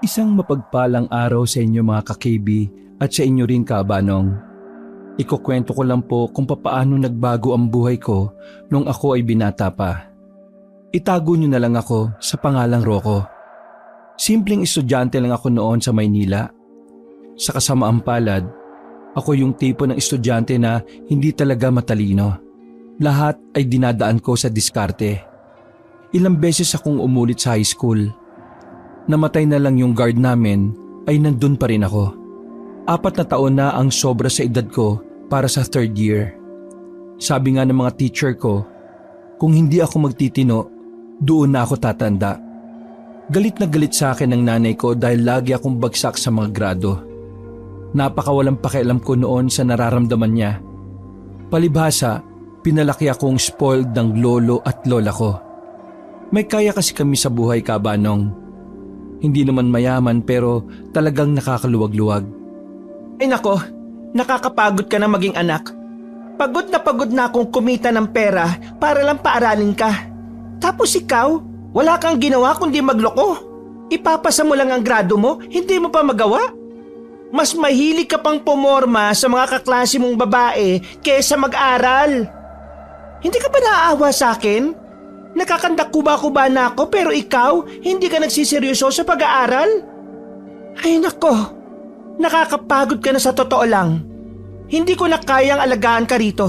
Isang mapagpalang araw sa inyo mga ka-KB at sa inyo rin Kabanong. Ikukwento ko lang po kung papaano nagbago ang buhay ko nung ako ay binata pa. Itago niyo na lang ako sa pangalang Rocco. Simpleng estudyante lang ako noon sa Maynila. Sa kasamaang palad, ako yung tipo ng estudyante na hindi talaga matalino. Lahat ay dinadaan ko sa diskarte. Ilang beses akong umulit sa high school. Namatay na lang yung guard namin ay nandun pa rin ako. 4 na taon na ang sobra sa edad ko para sa 3rd year. Sabi nga ng mga teacher ko, kung hindi ako magtitino, doon na ako tatanda. Galit na galit sa akin ng nanay ko dahil lagi akong bagsak sa mga grado. Napakawalang pakialam ko noon sa nararamdaman niya. Palibhasa, pinalaki akong spoiled ng lolo at lola ko. May kaya kasi kami sa buhay Kabanong. Hindi naman mayaman pero talagang nakakaluwag-luwag. Ay nako, nakakapagod ka na maging anak. Pagod na akong kumita ng pera para lang paaralin ka. Tapos ikaw, wala kang ginawa kundi magloko. Ipapasa mo lang ang grado mo, hindi mo pa magawa. Mas mahilig ka pang pumorma sa mga kaklase mong babae kaysa mag-aral. Hindi ka ba naaawa sa akin? Nakakanda-kuba-kuba na ako pero ikaw hindi ka nagsiseryoso sa pag-aaral? Ay nako, nakakapagod ka na sa totoo lang. Hindi ko na kayang alagaan ka rito.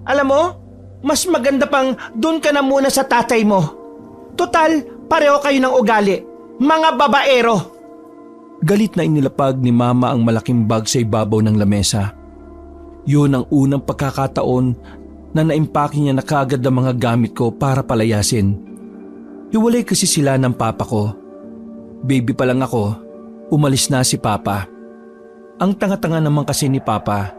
Alam mo, mas maganda pang doon ka na muna sa tatay mo. Total, pareho kayo ng ugali. Mga babaero. Galit na inilapag ni Mama ang malaking bag sa ibabaw ng lamesa. Yun ang unang pagkakataon na naimpake niya na kaagad ang mga gamit ko para palayasin. Hiwalay kasi sila ng papa ko. Baby pa lang ako, umalis na si Papa. Ang tanga-tanga naman kasi ni Papa.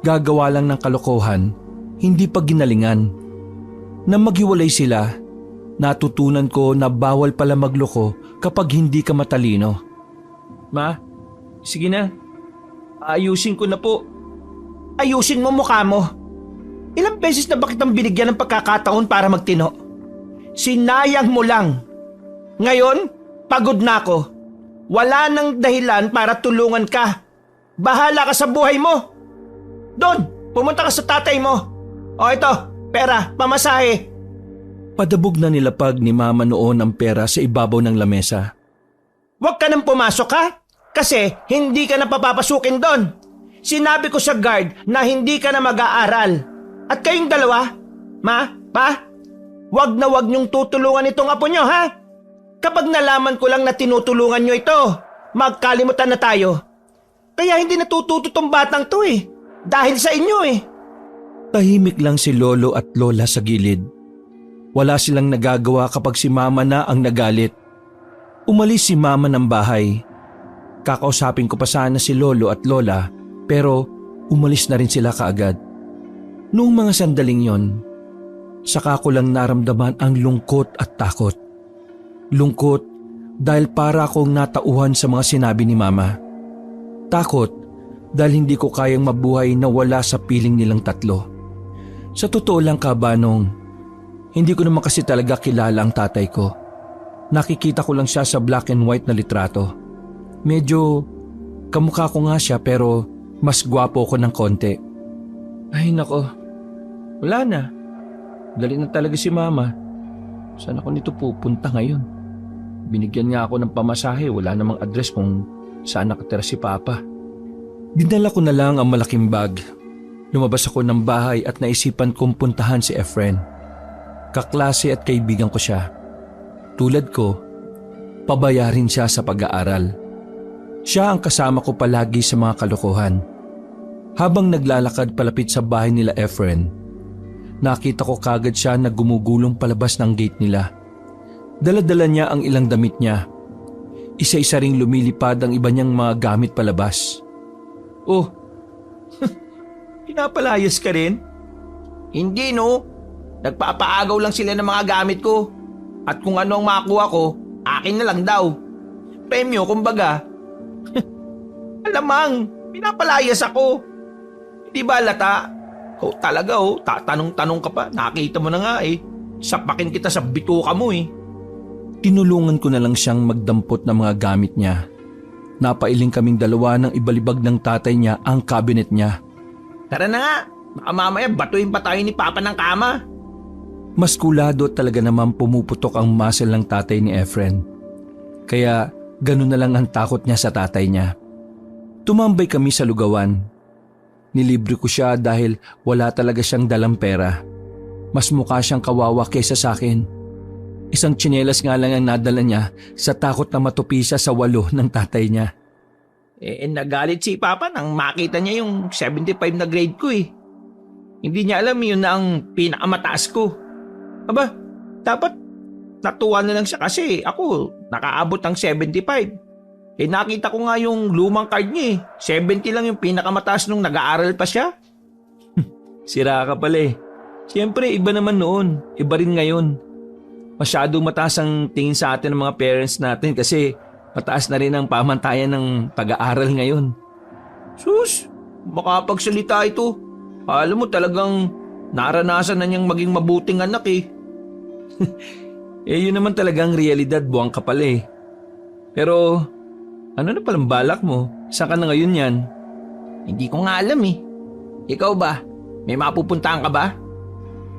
Gagawa lang ng kalokohan, hindi pa ginalingan. Nang maghiwalay sila, natutunan ko na bawal pala magloko kapag hindi ka matalino. Ma, sige na. Ayusin ko na po. Ayusin mo mukha mo. Ilang beses na ba kitang binigyan ng pagkakataon para magtino? Sinayang mo lang. Ngayon, pagod na ako. Wala nang dahilan para tulungan ka. Bahala ka sa buhay mo. Doon, pumunta ka sa tatay mo. O ito, pera, pamasahe. Padabog na nilapag ni Mama noon ang pera sa ibabaw ng lamesa. Huwag ka nang pumasok ha, kasi hindi ka na papapasukin doon. Sinabi ko sa guard na hindi ka na mag-aaral. At kayong dalawa, Ma, Pa, wag na wag niyong tutulungan itong apo niyo ha. Kapag nalaman ko lang na tinutulungan niyo ito, magkalimutan na tayo. Kaya hindi natututo tong batang to eh, dahil sa inyo eh. Tahimik lang si Lolo at Lola sa gilid. Wala silang nagagawa kapag si Mama na ang nagalit. Umalis si Mama ng bahay. Kakausapin ko pa sana si Lolo at Lola pero umalis na rin sila kaagad. Noong mga sandaling yon, saka ko lang naramdaman ang lungkot at takot. Lungkot dahil para akong natauhan sa mga sinabi ni Mama. Takot dahil hindi ko kayang mabuhay na wala sa piling nilang tatlo. Sa totoo lang Kabanong, hindi ko naman kasi talaga kilala ang tatay ko. Nakikita ko lang siya sa black and white na litrato. Medyo kamukha ko nga siya pero mas gwapo ko ng konti. Ay nako, wala na. Dali na talaga si Mama. Saan ako nito pupunta ngayon? Binigyan nga ako ng pamasahe, wala namang address kung saan nakatira si Papa. Dinala ko na lang ang malaking bag. Lumabas ako ng bahay at naisipan kong puntahan si Efren. Kaklase at kaibigan ko siya. Tulad ko, pabayarin siya sa pag-aaral. Siya ang kasama ko palagi sa mga kalokohan. Habang naglalakad palapit sa bahay nila Efren, nakita ko kagad siya na gumugulong palabas ng gate nila. Dala-dala niya ang ilang damit niya. Isa-isa ring lumilipad ang iba niyang mga gamit palabas. Oh, pinapalayas ka rin? Hindi no, nagpapaagaw lang sila ng mga gamit ko. At kung ano ang makuha ko, akin na lang daw. Premyo kumbaga. Alamang, pinapalayas ako. Di ba lata? Oh, talaga tatanong-tanong ka pa. Nakita mo na nga eh. Sapakin kita sa bituka mo eh. Tinulungan ko na lang siyang magdampot ng mga gamit niya. Napailing kaming dalawa ng ibalibag ng tatay niya ang cabinet niya. Tara na nga, baka mamaya batuin pa tayo ni Papa ng kama. Mas kulado talaga naman pumuputok ang muscle ng tatay ni Efren. Kaya ganun na lang ang takot niya sa tatay niya. Tumambay kami sa lugawan. Nilibre ko siya dahil wala talaga siyang dalang pera. Mas mukha siyang kawawa kaysa sa akin. Isang tsinelas nga lang ang nadala niya sa takot na matupi siya sa walo ng tatay niya. Nagalit si Papa nang makita niya yung 75 na grade ko eh. Hindi niya alam yun na ang pinakamataas ko. Aba, dapat natuwa na lang siya kasi ako nakaabot ng 75. Nakita ko nga yung lumang card niya eh. 70 lang yung pinakamataas nung nag-aaral pa siya. Sira ka pala eh. Siyempre iba naman noon, iba rin ngayon. Masyadong mataas ang tingin sa atin ng mga parents natin kasi mataas na rin ang pamantayan ng pag-aaral ngayon. Sus, makapagsalita ito. Alam mo talagang naranasan na niyang maging mabuting anak eh. Yun naman talagang realidad, buwang ka pala eh. Pero ano na palang balak mo? Saan ka na ngayon yan? Hindi ko nga alam eh. Ikaw ba? May mapupuntahan ka ba?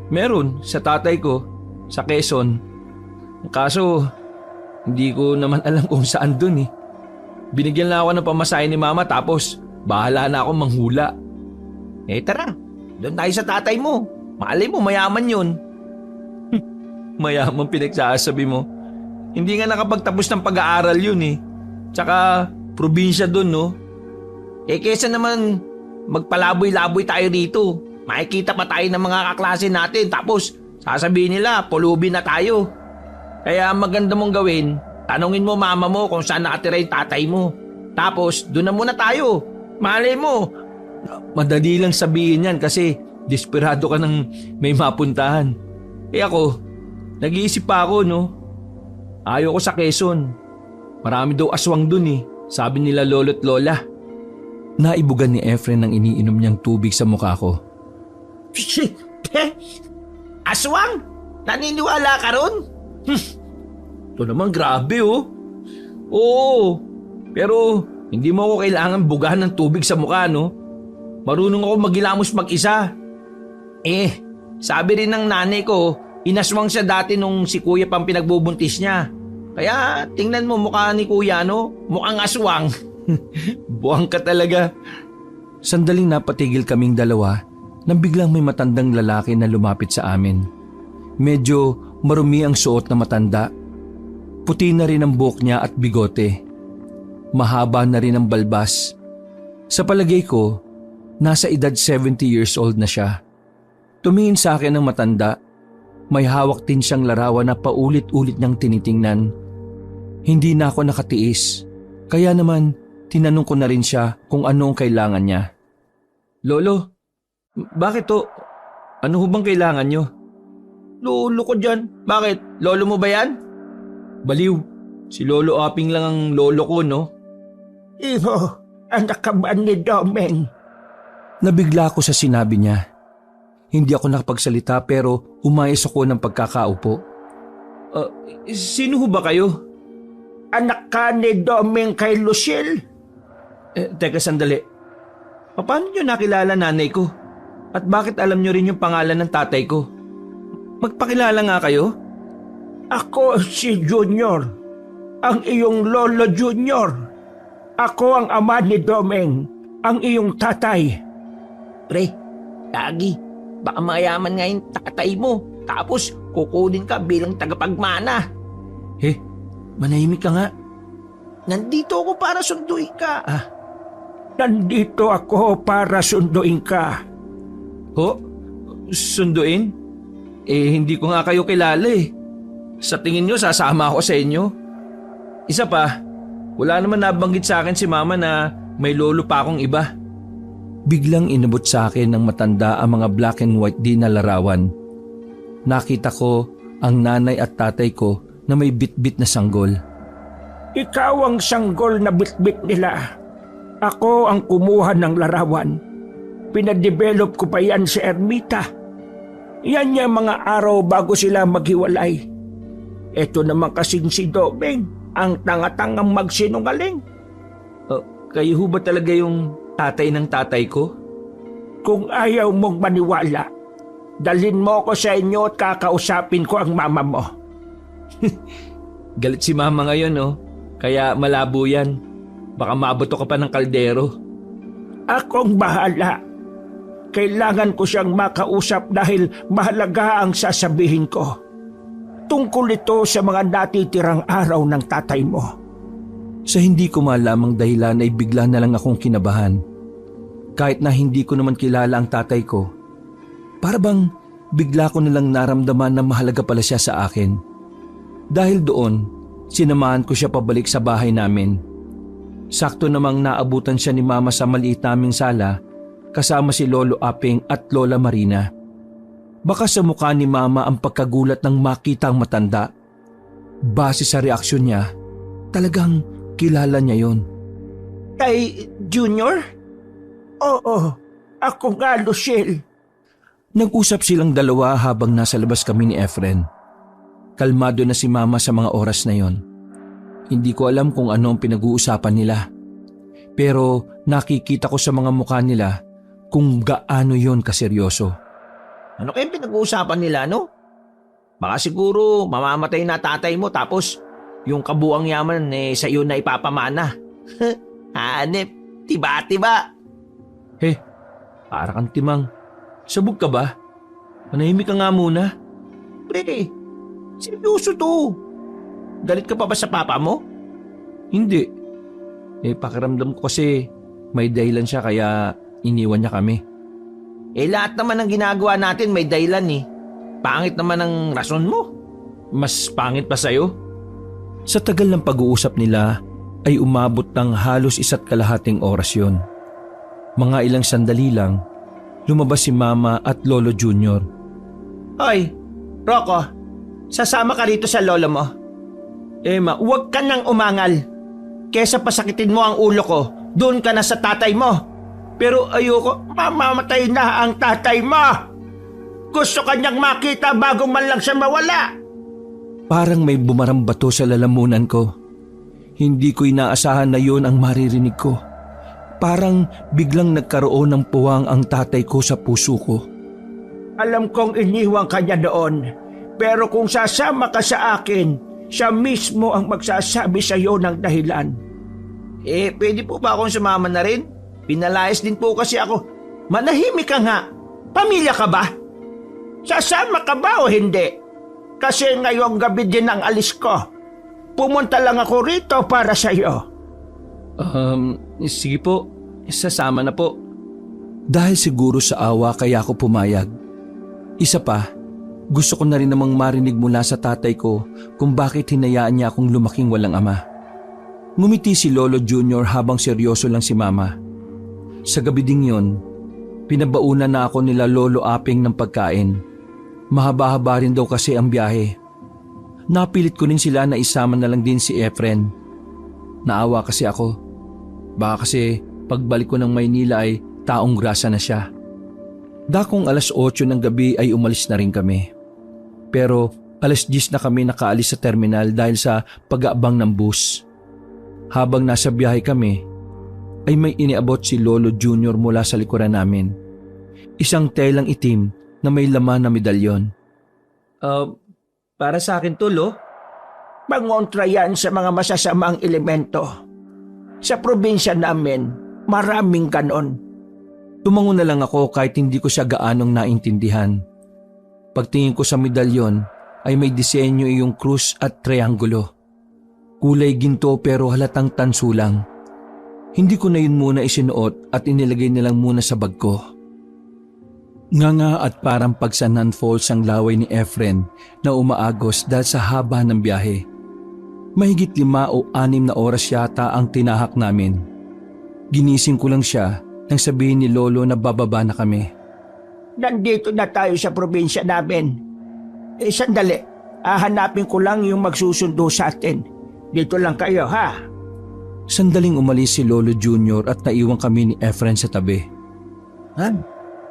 Meron, sa tatay ko, sa Quezon. Kaso, hindi ko naman alam kung saan dun eh. Binigyan lang ako ng pamasahe ni mama tapos bahala na ako manghula. Tara, doon tayo sa tatay mo. Malay mo, mayaman yun. Mayaman pinagsasabi mo. Hindi nga nakapagtapos ng pag-aaral yun eh. Tsaka, probinsya dun no. Kesa naman magpalaboy-laboy tayo dito. Makikita pa tayo ng mga kaklase natin tapos sasabihin nila, pulubi na tayo. Kaya maganda mong gawin, tanungin mo mama mo kung saan nakatira yung tatay mo. Tapos, doon na muna tayo. Malay mo. Madali lang sabihin yan kasi desperado ka ng may mapuntahan. Ako, nag-iisip pa ako no. Ayaw ko sa Quezon. Marami daw aswang dun eh, sabi nila lolo't lola. Naibugan ni Efren ng iniinom niyang tubig sa mukha ko. Aswang? Naniniwala ka ron? Ito naman grabe oh. Oo, pero hindi mo ako kailangan bugahan ng tubig sa mukha no. Marunong ako maghilamos mag-isa. Sabi rin ng nanay ko, inaswang siya dati nung si kuya pang pinagbubuntis niya. Kaya tingnan mo mukha ni kuya no, mukhang aswang. Buwang ka talaga. Sandaling napatigil kaming dalawa nang biglang may matandang lalaki na lumapit sa amin. Medyo marumi ang suot na matanda. Puti na rin ang buhok niya at bigote. Mahaba na rin ang balbas. Sa palagay ko, nasa edad 70 years old na siya. Tumingin sa akin ng matanda. May hawak din siyang larawan na paulit-ulit niyang tinitingnan. Hindi na ako nakatiis. Kaya naman, tinanong ko na rin siya kung ano ang kailangan niya. Lolo, bakit to? Ano ho bang kailangan niyo? Lolo ko dyan. Bakit? Lolo mo ba yan? Baliw, si Lolo Aping lang ang lolo ko, no? Iho, anak ka ba ni Domeng? Nabigla ako sa sinabi niya. Hindi ako nakapagsalita pero umayos ako ng pagkakaupo. Sino ho ba kayo? Anak ka ni Domeng kay Lucille. Teka sandali. Paano niyo nakilala nanay ko? At bakit alam niyo rin yung pangalan ng tatay ko? Magpakilala nga kayo? Ako si Junior, ang iyong lolo Junior. Ako ang ama ni Domeng, ang iyong tatay. Pre, Lagi, baka mayaman nga yung tatay mo, tapos kukunin ka bilang tagapagmana. Manahimik ka nga. Nandito ako para sunduin ka. Nandito ako para sunduin ka. Sunduin? Hindi ko nga kayo kilala eh. Sa tingin nyo, sasama ako sa inyo. Isa pa, wala naman nabanggit sa akin si mama na may lolo pa akong iba. Biglang inabot sa akin ng matanda ang mga black and white din na larawan. Nakita ko ang nanay at tatay ko na may bitbit na sanggol. Ikaw ang sanggol na bitbit nila. Ako ang kumuha ng larawan. Pinadevelop ko pa yan sa ermita. Yan yung mga araw bago sila maghiwalay. Eto naman kasing si Domeng, ang tanga-tangang magsinungaling. Kayo ho ba talaga yung tatay ng tatay ko? Kung ayaw mong maniwala, dalhin mo ko sa inyo at kakausapin ko ang mama mo. Galit si mama ngayon, oh. Kaya malabo yan. Baka mabato ka pa ng kaldero. Akong bahala. Kailangan ko siyang makausap dahil mahalaga ang sasabihin ko. Tungkol ito sa mga natitirang araw ng tatay mo. Sa hindi ko malamang dahilan ay bigla na lang akong kinabahan. Kahit na hindi ko naman kilala ang tatay ko. Para bang bigla ko nalang naramdaman na mahalaga pala siya sa akin. Dahil doon, sinamahan ko siya pabalik sa bahay namin. Sakto namang naabutan siya ni Mama sa maliit naming sala kasama si Lolo Aping at Lola Marina. Baka sa mukha ni Mama ang pagkagulat ng makita ang matanda. Base sa reaksyon niya, talagang kilala niya yon. Kay Junior? Oo, ako nga, Lucille. Nag-usap silang dalawa habang nasa labas kami ni Efren. Kalmado na si Mama sa mga oras na yon. Hindi ko alam kung ano ang pinag-uusapan nila. Pero nakikita ko sa mga mukha nila kung gaano yon kaseryoso. Ano kayong pinag-uusapan nila, no? Baka siguro mamamatay na tatay mo tapos yung kabuang yaman sa iyo na ipapamana. Hanep, tiba-tiba. Para kang timang. Sabog ka ba? Manahimik ka nga muna. Pre, seryoso to. Galit ka pa ba sa papa mo? Hindi. Pakiramdam ko kasi may dahilan siya kaya iniwan niya kami. Lahat naman ng ginagawa natin may dahilan eh. Pangit naman ang rason mo. Mas pangit pa sa'yo? Sa tagal ng pag-uusap nila ay umabot ng halos 1.5 oras yon. Mga ilang sandali lang, lumabas si Mama at Lolo Junior. Hoy, Rocco, sasama ka rito sa lolo mo. Ma, Huwag ka nang umangal. Kesa pasakitin mo ang ulo ko, doon ka na sa tatay mo. Pero ayoko, mamamatay na ang tatay mo. Gusto kanyang makita bago man lang siya mawala. parang may bumarang bato sa lalamunan ko. Hindi ko inaasahan na yon ang maririnig ko. Parang biglang nagkaroon ng puwang ang tatay ko sa puso ko. Alam kong iniwang ka niya noon, pero kung sasama ka sa akin, siya mismo ang magsasabi sa iyo ng dahilan. Pwede po ba akong sumama na rin? Pinalayas din po kasi ako. Manahimik ka nga. Pamilya ka ba? Sasama ka ba o hindi? Kasi ngayong gabi din ang alis ko. Pumunta lang ako rito para sa iyo. Sige po. Sasama na po. Dahil siguro sa awa kaya ako pumayag. Isa pa, gusto ko na rin namang marinig mula sa tatay ko kung bakit hinayaan niya akong lumaking walang ama. Ngumiti si Lolo Junior habang seryoso lang si Mama. Sa gabi ding yon, pinabauna na ako nila Lolo Aping ng pagkain. Mahaba-haba rin daw kasi ang biyahe. Napilit ko rin sila na isama na lang din si Efren. Naawa kasi ako. Baka kasi pagbalik ko ng Maynila ay taong grasa na siya. Dakong 8:00 ng gabi ay umalis na rin kami. Pero 10:00 na kami nakaalis sa terminal dahil sa pag-aabang ng bus. Habang nasa biyahe kami, ay may iniabot si Lolo Junior mula sa likuran namin. Isang telang itim na may laman na medalyon. Para sa akin to, Lo. Pangontra yan sa mga masasamang elemento. Sa probinsya namin, maraming ganon. Tumango na lang ako kahit hindi ko siya gaanong naintindihan. Pagtingin ko sa medalyon ay may disenyo iyong krus at triangulo. Kulay ginto pero halatang tanso lang. Hindi ko na yun muna isinuot at inilagay na lang muna sa bag ko. Nganga at parang pagsanan falls ang laway ni Efren na umaagos dahil sa haba ng biyahe. Mahigit 5 o 6 na oras yata ang tinahak namin. Ginising ko lang siya nang sabihin ni Lolo na bababa na kami. Nandito na tayo sa probinsya namin. Sandali, hahanapin ko lang yung magsusundo sa atin. Dito lang kayo, ha? Sandaling umalis si Lolo Junior at naiwan kami ni Efren sa tabi.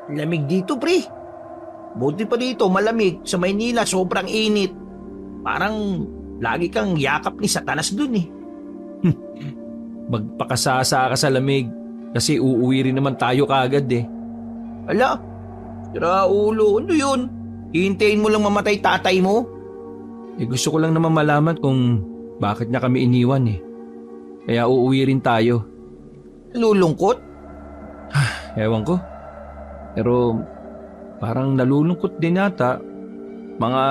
Lamig dito, pre. Buti pa dito, malamig. Sa Maynila, sobrang init. Parang lagi kang yakap ni Satanas dun eh. Magpakasasa ka sa lamig kasi uuwi rin naman tayo kaagad eh. Ala, sira ulo, ano yun? Hihintayin mo lang mamatay tatay mo? Gusto ko lang naman malaman kung bakit niya kami iniwan eh. Kaya uuwi rin tayo. Lulungkot? Ewan ko. Pero parang nalulungkot din yata. Mga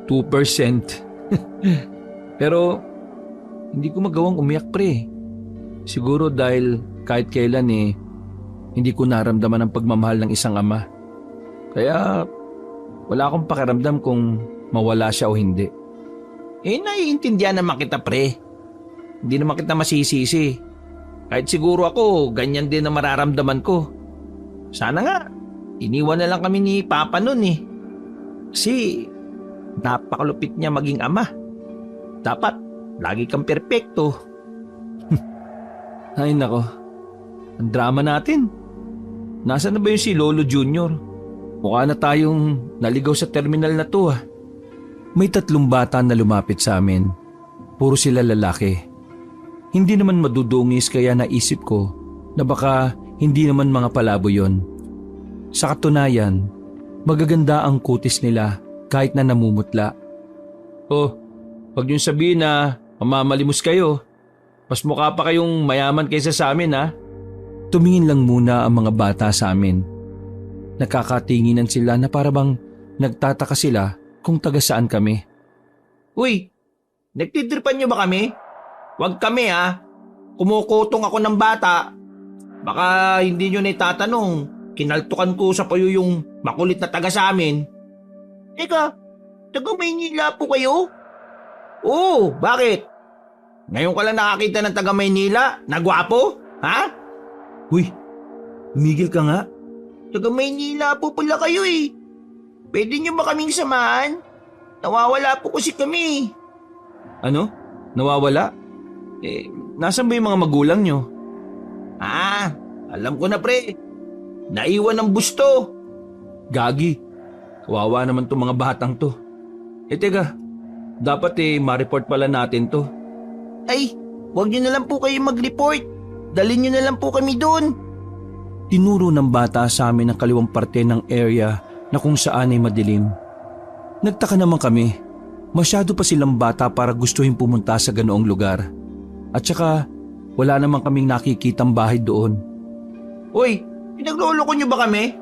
2%. Pero hindi ko magawang umiyak pre. Siguro dahil kahit kailan hindi ko naramdaman ang pagmamahal ng isang ama. Kaya wala akong pakiramdam kung mawala siya o hindi. Naiintindihan naman kita pre. Hindi naman kita masisisi. Kahit siguro ako, ganyan din ang mararamdaman ko. Sana nga, iniwan na lang kami ni Papa nun eh. Kasi napakalupit niya maging ama. Dapat, lagi kang perpekto. Ay nako, ang drama natin. Nasaan na ba yung si Lolo Junior? Mukha na tayong naligaw sa terminal na to ah. May 3 bata na lumapit sa amin. Puro sila lalaki. Hindi naman madudungis kaya naisip ko na baka hindi naman mga palabo yon. Sa katunayan, magaganda ang kutis nila kahit na namumutla. Oh, wag niyong sabihin na mamamalimos kayo. Mas mukha pa kayong mayaman kaysa sa amin ha. Tumingin lang muna ang mga bata sa amin. Nakakatinginan sila na parabang nagtataka sila kung taga saan kami. Uy, nagtitripan niyo ba kami? Wag kami ha. Kumukutong ako ng bata. Baka hindi nyo na itatanong. Kinaltukan ko sa payo yung makulit na taga sa amin. Teka, taga Maynila po kayo? Oo, bakit? Ngayon ka lang nakakita ng taga Maynila na gwapo? Ha? Uy, umigil ka nga. Taga Maynila po pala kayo eh. Pwede nyo ba kaming samahan? Nawawala po kasi kami. Ano? Nawawala? Nasaan ba yung mga magulang nyo? Alam ko na pre. Naiwan ng busto. Gagi. Kawawa naman tong mga batang to. Teka. Dapat ma-report pala natin to. Ay, wag nyo na lang po kayo mag-report. Dalhin nyo na lang po kami doon. Tinuro ng bata sa amin ang kaliwang parte ng area na kung saan ay madilim. Nagtaka naman kami. Masyado pa silang bata para gustuhin pumunta sa ganoong lugar. At saka wala naman kaming nakikitang bahay doon. Uy, pinagloloko nyo ba kami?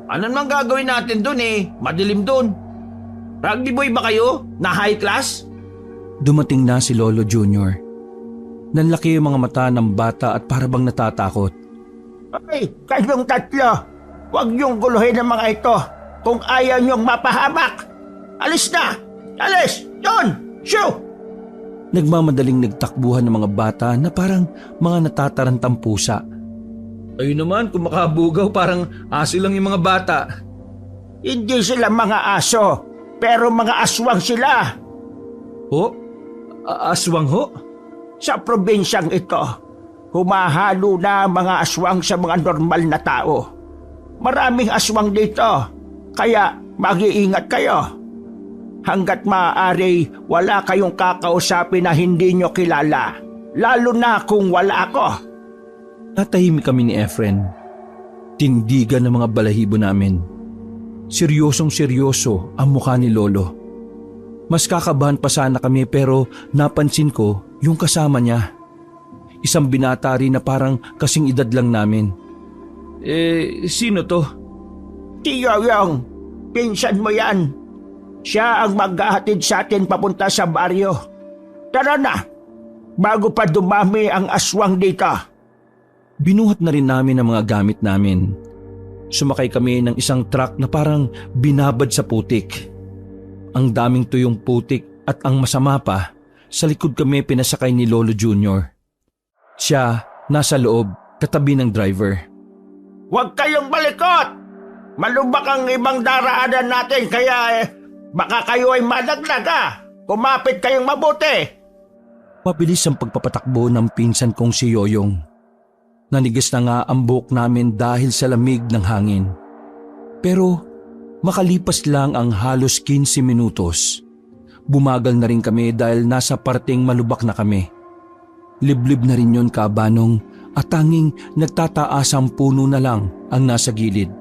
Ano naman gagawin natin doon Madilim doon. Rugby boy ba kayo? Na high class? Dumating na si Lolo Junior. Nanlaki yung mga mata ng bata at parabang natatakot. Ay, kayong 3, huwag niyong guluhin ang mga ito kung ayaw niyong mapahamak. Alis na! Alis! John! Shoo! Nagmamadaling nagtakbuhan ng mga bata na parang mga natatarantang pusa. Ayun naman, kung makabugaw parang aso lang yung mga bata. Hindi sila mga aso, pero mga aswang sila. Ho? Aswang ho? Sa probinsyang ito, humahalo na ang mga aswang sa mga normal na tao. Maraming aswang dito, kaya mag-iingat kayo. Hanggat maaari, wala kayong kakausapin na hindi nyo kilala. Lalo na kung wala ako. Natahimik kami ni Efren. Tindigan ng mga balahibo namin. Seryosong seryoso ang mukha ni Lolo. Mas kakabahan pa sana kami pero napansin ko yung kasama niya. Isang binata rin na parang kasing edad lang namin. Sino to? Si Yoyong, pinsan mo yan. Siya ang maghahatid sa atin papunta sa baryo. Tara na, bago pa dumami ang aswang dito. Binuhat na rin namin ang mga gamit namin. Sumakay kami ng isang truck na parang binabad sa putik. Ang daming tuyong putik at ang masama pa, sa likod kami pinasakay ni Lolo Junior. Siya nasa loob, katabi ng driver. Huwag kayong malikot! Malubak ang ibang daraanan natin kaya baka kayo ay madagdag Kumapit kayong mabuti! Mabilis ang pagpapatakbo ng pinsan kong si Yoyong. Nanigas na nga ang buhok namin dahil sa lamig ng hangin. Pero makalipas lang ang halos 15 minutos, bumagal na rin kami dahil nasa parteng malubak na kami. Liblib na rin yon, Kabanong, at tanging nagtataasang puno na lang ang nasa gilid.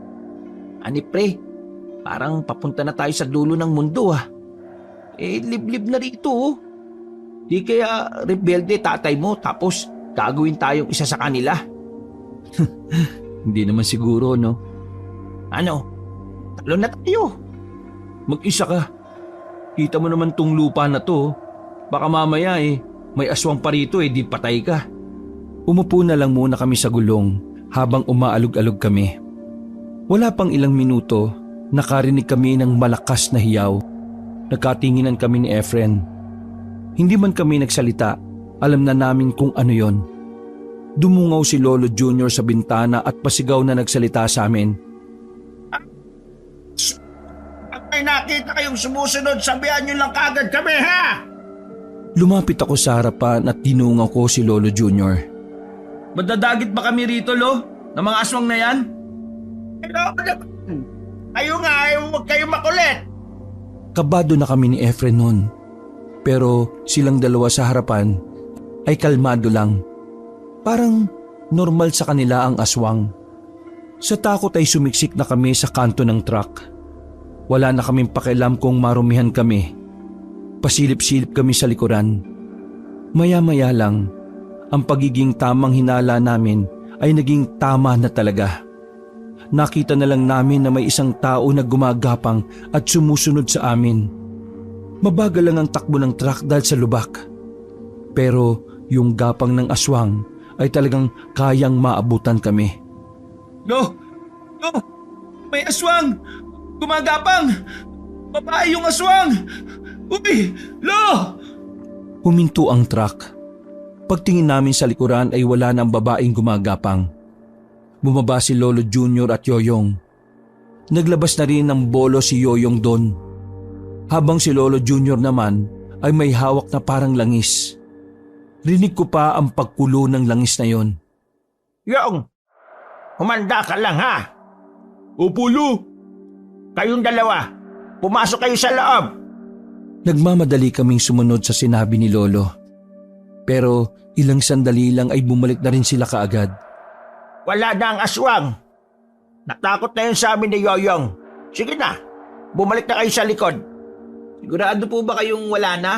Ani pre, parang papunta na tayo sa dulo ng mundo ah. Liblib na rito oh. Di kaya rebelde tatay mo tapos gagawin tayong isa sa kanila. Hindi naman siguro, no? Ano? Talo na tayo. Mag-isa ka. Kita mo naman tong lupa na to. Baka mamaya may aswang pa rito di patay ka. Umupo na lang muna kami sa gulong habang umaalog-alog kami. Wala pang ilang minuto, nakarinig kami ng malakas na hiyaw. Nagkatinginan kami ni Efren. Hindi man kami nagsalita, alam na namin kung ano yon. Dumungaw si Lolo Junior sa bintana at pasigaw na nagsalita sa amin. At may nakita kayong sumusunod, sabihan nyo lang kagad kami, ha? Lumapit ako sa harapan at tinungaw ko si Lolo Junior. Madadagit ba kami rito, Lo? Ng mga aswang na yan? Hello, kayo nga, huwag kayo makulit. Kabado na kami ni Efren noon. Pero silang dalawa sa harapan ay kalmado lang. Parang normal sa kanila ang aswang. Sa takot ay sumiksik na kami sa kanto ng truck. Wala na kaming pakialam kung marumihan kami. Pasilip-silip kami sa likuran. Maya-maya lang, ang pagiging tamang hinala namin ay naging tama na talaga. Nakita na lang namin na may isang tao na gumagapang at sumusunod sa amin. Mabagal lang ang takbo ng truck dahil sa lubak. Pero yung gapang ng aswang ay talagang kayang maabutan kami. Lo! Lo! May aswang! Gumagapang! Babae yung aswang! Uy! Lo! Huminto ang truck. Pagtingin namin sa likuran ay wala ng babaeng gumagapang. Bumaba si Lolo Junior at Yoyong. Naglabas na rin ng bolo si Yoyong doon. Habang si Lolo Junior naman ay may hawak na parang langis. Rinig ko pa ang pagkulo ng langis na yon. Yung, humanda ka lang, ha? Opo, Lo. Kayong dalawa, pumasok kayo sa loob. Nagmamadali kaming sumunod sa sinabi ni Lolo. Pero ilang sandali lang ay bumalik na rin sila kaagad. Wala na ang aswang. Natakot na yun sa amin ni Yoyong. Sige na, bumalik na kayo sa likod. Sigurado po ba kayong wala na?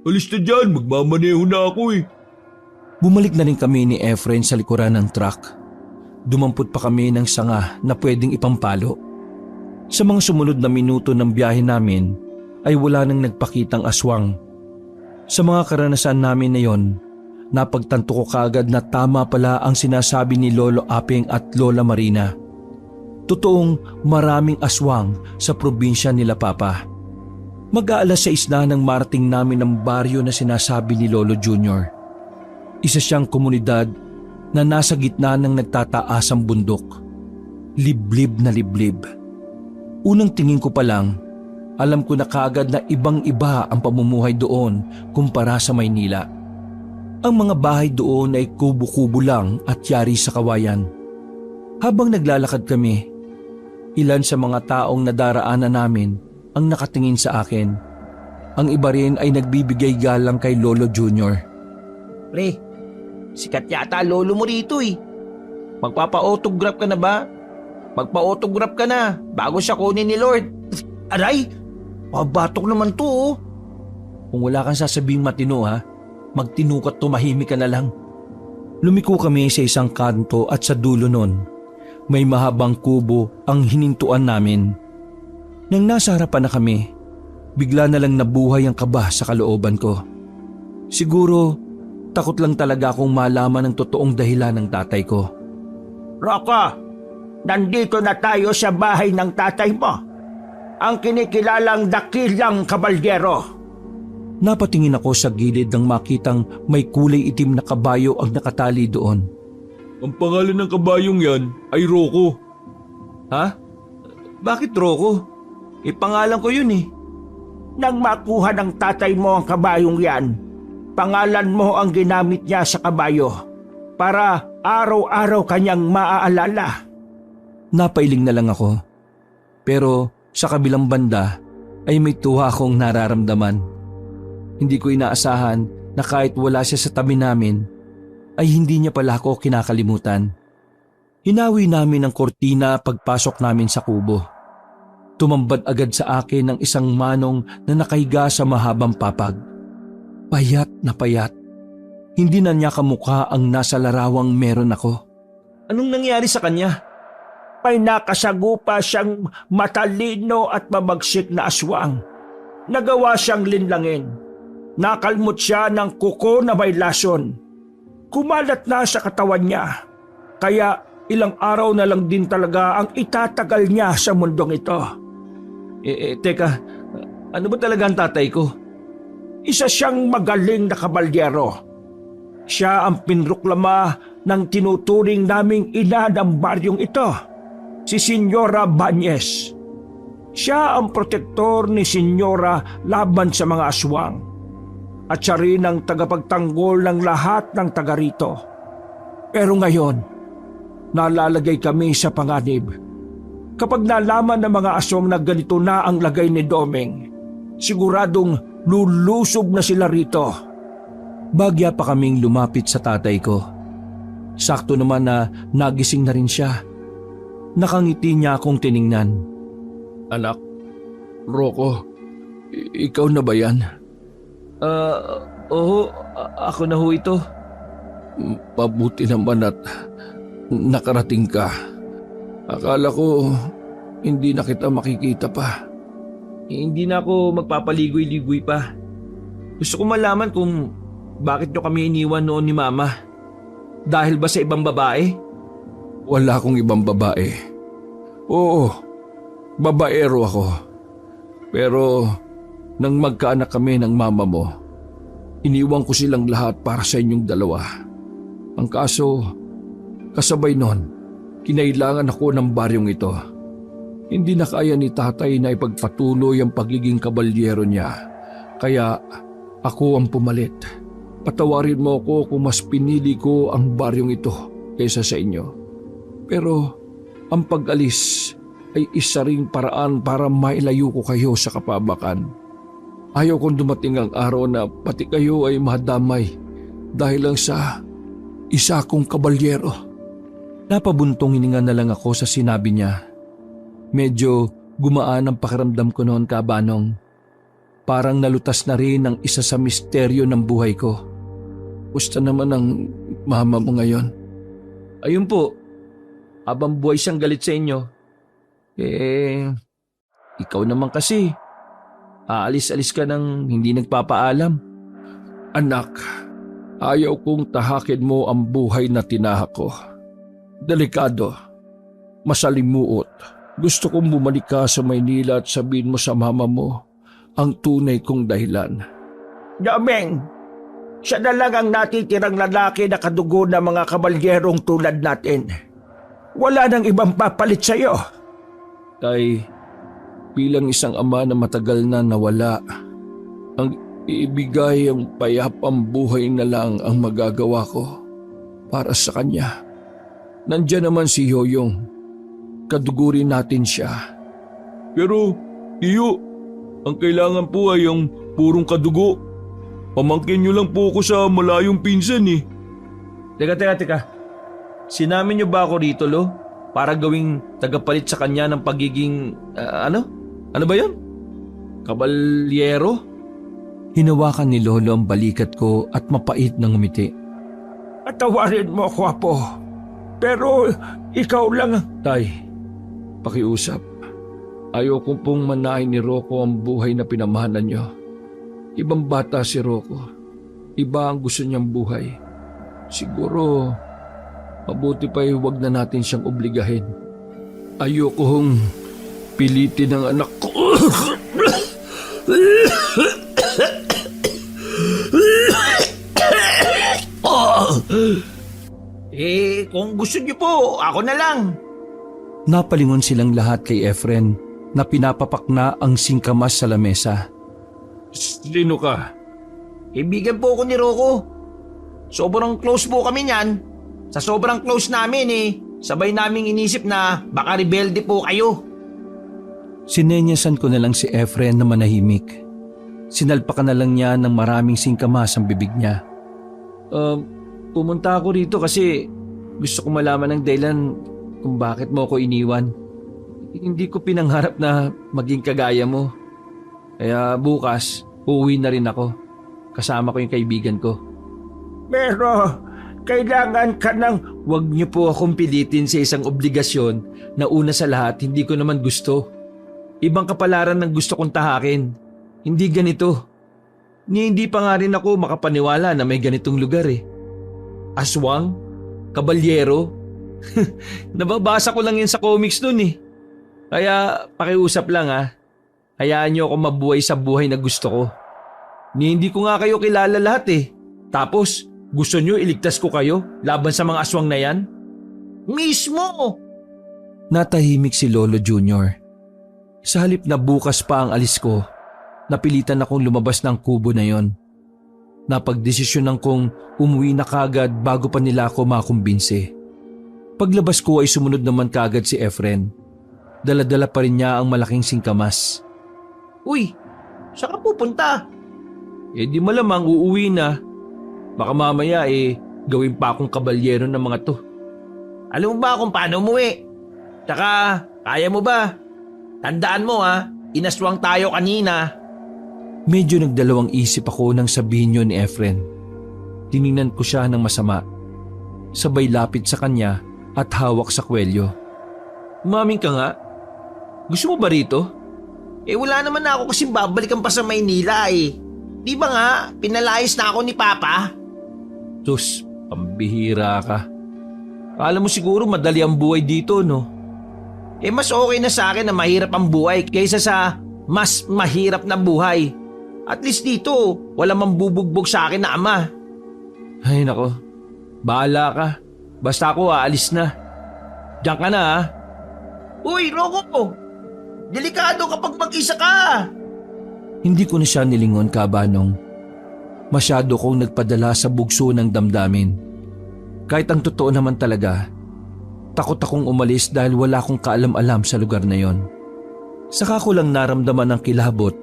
Alis na dyan, magmamaneho na ako Bumalik na rin kami ni Efren sa likuran ng truck. Dumampot pa kami ng sanga na pwedeng ipampalo. Sa mga sumunod na minuto ng biyahe namin ay wala nang nagpakitang aswang. Sa mga karanasan namin na yon, napagtanto ko kaagad na tama pala ang sinasabi ni Lolo Apeng at Lola Marina. Totoong maraming aswang sa probinsya nila Papa. Mag-aalas 6 na nang marating namin ang baryo na sinasabi ni Lolo Junior. Isa siyang komunidad na nasa gitna ng nagtataasang bundok. Liblib na liblib. Unang tingin ko pa lang, alam ko na kaagad na ibang-iba ang pamumuhay doon kumpara sa Maynila. Ang mga bahay doon ay kubo-kubo lang at yari sa kawayan. Habang naglalakad kami, ilan sa mga taong nadaraanan namin ang nakatingin sa akin. Ang iba rin ay nagbibigay galang kay Lolo Junior. Pre, sikat yata lolo mo rito Magpapa-autograph ka na ba? Magpa-autograph ka na bago siya kunin ni Lord. Aray, pabatok naman to Kung wala kang sasabing matino magtinukat tumahimik ka na lang. Lumiko kami sa isang kanto at sa dulo nun, may mahabang kubo ang hinintuan namin. Nang nasa harapan na kami, bigla na lang nabuhay ang kaba sa kalooban ko. Siguro, takot lang talaga akong malaman ang totoong dahilan ng tatay ko. Rocco, nandito na tayo sa bahay ng tatay mo. Ang kinikilalang dakilang kabalyero. Napatingin ako sa gilid nang makitang may kulay itim na kabayo ang nakatali doon. Ang pangalan ng kabayong yan ay Rocco. Ha? Bakit Rocco? Pangalan ko yun Nang makuha ng tatay mo ang kabayong yan, pangalan mo ang ginamit niya sa kabayo para araw-araw kanyang maaalala. Napailing na lang ako. Pero sa kabilang banda, ay may tuwa akong nararamdaman. Hindi ko inaasahan na kahit wala siya sa tabi namin, ay hindi niya pala ako kinakalimutan. Hinawi namin ang kortina pagpasok namin sa kubo. Tumambad agad sa akin ng isang manong na nakahiga sa mahabang papag. Payat na payat. Hindi na niya kamukha ang nasa larawang meron ako. Anong nangyari sa kanya? May nakasagupa siyang matalino at mabagsik na aswang. Nagawa siyang linlangin. Nakalmot siya ng kuko na may lason. Kumalat na sa katawan niya. Kaya ilang araw na lang din talaga ang itatagal niya sa mundong ito. Teka, ano ba talaga ang tatay ko? Isa siyang magaling na kabalyero. Siya ang pinroklama ng tinuturing naming ina ng baryong ito, si Senyora Banyes. Siya ang protektor ni Senyora laban sa mga aswang. At siya rin ang tagapagtanggol ng lahat ng taga rito. Pero ngayon, nalalagay kami sa panganib. Kapag nalaman ng mga aswang na ganito na ang lagay ni Domeng, siguradong lulusob na sila rito. Bagya pa kaming lumapit sa tatay ko. Sakto naman na nagising na rin siya. Nakangiti niya akong tiningnan. Anak, Rocco, ikaw na ba yan? Oo, ako na ho ito. Mabuti naman at nakarating ka. Akala ko hindi na kita makikita pa. Hindi na ako magpapaligoy-ligoy pa. Gusto ko malaman kung bakit nyo kami iniwan noon ni Mama. Dahil ba sa ibang babae? Wala akong ibang babae. Oo, babaero ako. Pero nang magkaanak kami ng mama mo, iniwan ko silang lahat para sa inyong dalawa. Ang kaso, kasabay nun, kinailangan ako ng baryong ito. Hindi na kaya ni tatay na ipagpatuloy ang pagiging kabalyero niya. Kaya ako ang pumalit. Patawarin mo ako kung mas pinili ko ang baryong ito kaysa sa inyo. Pero ang pag-alis ay isa ring paraan para mailayo ko kayo sa kapabakan. Ayaw kong dumating ang araw na pati kayo ay madamay dahil lang sa isa kong kabalyero. Napabuntong hininga na lang ako sa sinabi niya. Medyo gumaan ang pakiramdam ko noon, Kabanong. Parang nalutas na rin ang isa sa misteryo ng buhay ko. Gusto naman ang mama mo ngayon? Ayun po, habang buhay siyang galit sa inyo. Ikaw naman kasi. Aalis-alis ka nang hindi nagpapaalam. Anak, ayaw kong tahakin mo ang buhay na tinahak ko. Delikado, masalimuot. Gusto kong bumalik ka sa Maynila at sabihin mo sa mama mo ang tunay kong dahilan. Domeng, siya na lang ang natitirang lalaki na kadugo ng mga kabalyerong tulad natin. Wala nang ibang papalit sa'yo. Tay, bilang isang ama na matagal na nawala, ang ibigay ang payapang buhay na lang ang magagawa ko para sa kanya. Nandiyan naman si Yoyong. Kadugurin natin siya. Pero, Tiyo, ang kailangan po ay ang purong kadugo. Pamangkin niyo lang po ako sa malayong pinsan eh. Teka. Sinamin niyo ba ako rito, Lo? Para gawing tagapalit sa kanya ng pagiging, ano? Ano ba yun? Kabalyero? Hinawakan ni Lolo ang balikat ko at mapait na ngumiti. Atawarin mo ako, Apo. Pero ikaw lang. Tay, pakiusap. Ayaw kong pong manahin ni Rocco ang buhay na pinamahalan niyo. Ibang bata si Rocco. Iba ang gusto niyang buhay. Siguro, mabuti pa huwag na natin siyang obligahin. Ayoko hong pilitin ang anak ko. Kung gusto niyo po, ako na lang. Napalingon silang lahat kay Efren na pinapapak na ang singkamas sa lamesa. Sino ka? Kaibigan po ako ni Rocco. Sobrang close po kami niyan. Sa sobrang close namin sabay naming inisip na baka rebelde po kayo. Sinenyasan ko na lang si Efren na manahimik. Sinalpakan na lang niya ng maraming singkamas ang bibig niya. Pumunta ako rito kasi gusto ko malaman ng dahilan kung bakit mo ako iniwan. Hindi ko pinangharap na maging kagaya mo. Kaya bukas, uuwi na rin ako. Kasama ko yung kaibigan ko. Pero kailangan ka ng... Huwag niyo po akong pilitin sa isang obligasyon na una sa lahat hindi ko naman gusto. Ibang kapalaran ng gusto kong tahakin. Hindi ganito. Hindi pa nga rin ako makapaniwala na may ganitong lugar eh. Aswang? Kabalyero? Nababasa ko lang yan sa comics nun eh. Kaya pakiusap lang ha. Hayaan niyo ako mabuhay sa buhay na gusto ko. Hindi ko nga kayo kilala lahat eh. Tapos, gusto niyo iligtas ko kayo laban sa mga aswang na yan? Mismo! Natahimik si Lolo Junior. Sa halip na bukas pa ang alis ko, napilitan akong lumabas ng kubo na yon. Napagdesisyonan kong umuwi na kagad bago pa nila ako makumbinse. Paglabas ko ay sumunod naman kagad si Efren. Dala-dala pa rin niya ang malaking singkamas. Uy, saan ka pupunta? Di malamang uuwi na. Baka mamaya gawin pa akong kabalyero ng mga to. Alam mo ba kung paano umuwi? Tsaka, kaya mo ba? Tandaan mo inaswang tayo kanina. Medyo nagdalawang isip ako nang sabihin yun ni Efren. Tiningnan ko siya ng masama. Sabay lapit sa kanya at hawak sa kwelyo. Umaming ka nga. Gusto mo ba rito? Wala naman na ako kasing babalikan pa sa Maynila eh. Di ba nga, pinalayas na ako ni Papa? Sus, pambihira ka. Akala mo siguro madali ang buhay dito, no? Mas okay na sa akin na mahirap ang buhay kaysa sa mas mahirap na buhay. At least dito, wala mambubugbog sa akin na ama. Ay nako, bahala ka. Basta ako aalis na. Diyan ka na ha. Uy, Rocco! Delikado kapag mag-isa ka! Hindi ko na siya nilingon, Kabanong. Masyado kong nagpadala sa bugso ng damdamin. Kahit ang totoo naman talaga, takot akong umalis dahil wala akong kaalam-alam sa lugar na yon. Saka ko lang naramdaman ang kilabot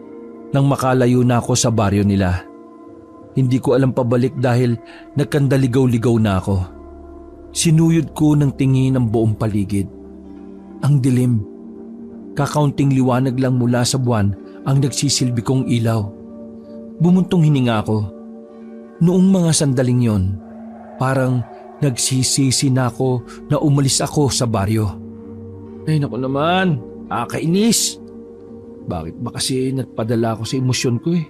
nang makalayo na ako sa baryo nila. Hindi ko alam pabalik dahil nagkandaligaw-ligaw na ako. Sinuyod ko ng tingin ang buong paligid. Ang dilim. Kakaunting liwanag lang mula sa buwan ang nagsisilbi kong ilaw. Bumuntong hininga ako. Noong mga sandaling yon, parang nagsisisi na ako na umalis ako sa baryo. Ay naku naman, kainis. Bakit ba kasi nagpadala ako sa emosyon ko eh?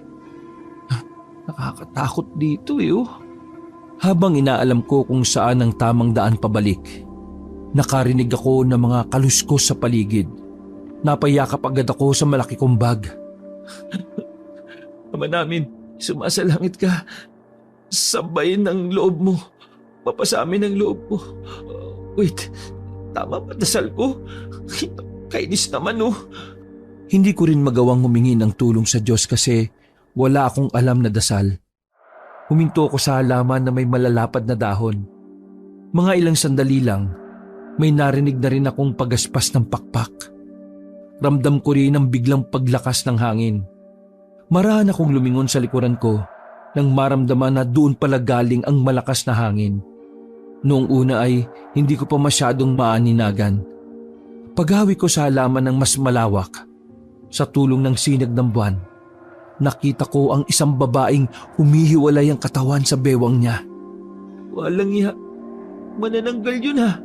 Nakakatakot dito eh oh. Habang inaalam ko kung saan ang tamang daan pabalik, nakarinig ako ng mga kaluskos sa paligid. Napayakap agad ako sa malaki kong bag. Ama namin, sumasalangit ka. Sabayin ang loob mo. Papasamin ang loob mo. Wait, tama ba dasal ko? Kainis naman oh. Hindi ko rin magawang humingi ng tulong sa Diyos kasi wala akong alam na dasal. Huminto ako sa halaman na may malalapad na dahon. Mga ilang sandali lang, may narinig na rin akong pagaspas ng pakpak. Ramdam ko rin ang biglang paglakas ng hangin. Marahan akong lumingon sa likuran ko nang maramdaman na doon pala galing ang malakas na hangin. Noong una ay hindi ko pa masyadong maaninagan. Paghawi ko sa halaman ng mas malawak, sa tulong ng sinag ng buwan, nakita ko ang isang babaeng humihiwalay ang katawan sa bewang niya. Walang iya, manananggal yun ha.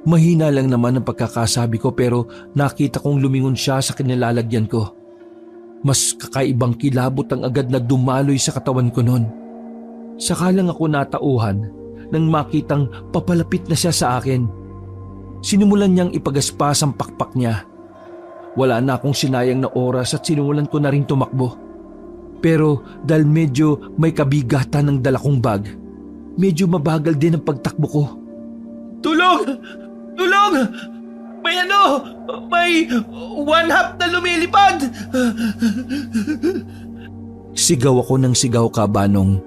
Mahina lang naman ang pagkakasabi ko pero nakita kong lumingon siya sa kinilalagyan ko. Mas kakaibang kilabot ang agad na dumaloy sa katawan ko noon. Saka lang ako natauhan nang makitang papalapit na siya sa akin. Sinimulan niyang ipagaspas ang pakpak niya. Wala na akong sinayang na oras at sinimulan ko na rin tumakbo. Pero dahil medyo may kabigatan ng dala kong bag, medyo mabagal din ang pagtakbo ko. Tulong! Tulong! May one half na lumilipad! Sigaw ako ng sigaw, Kabanong.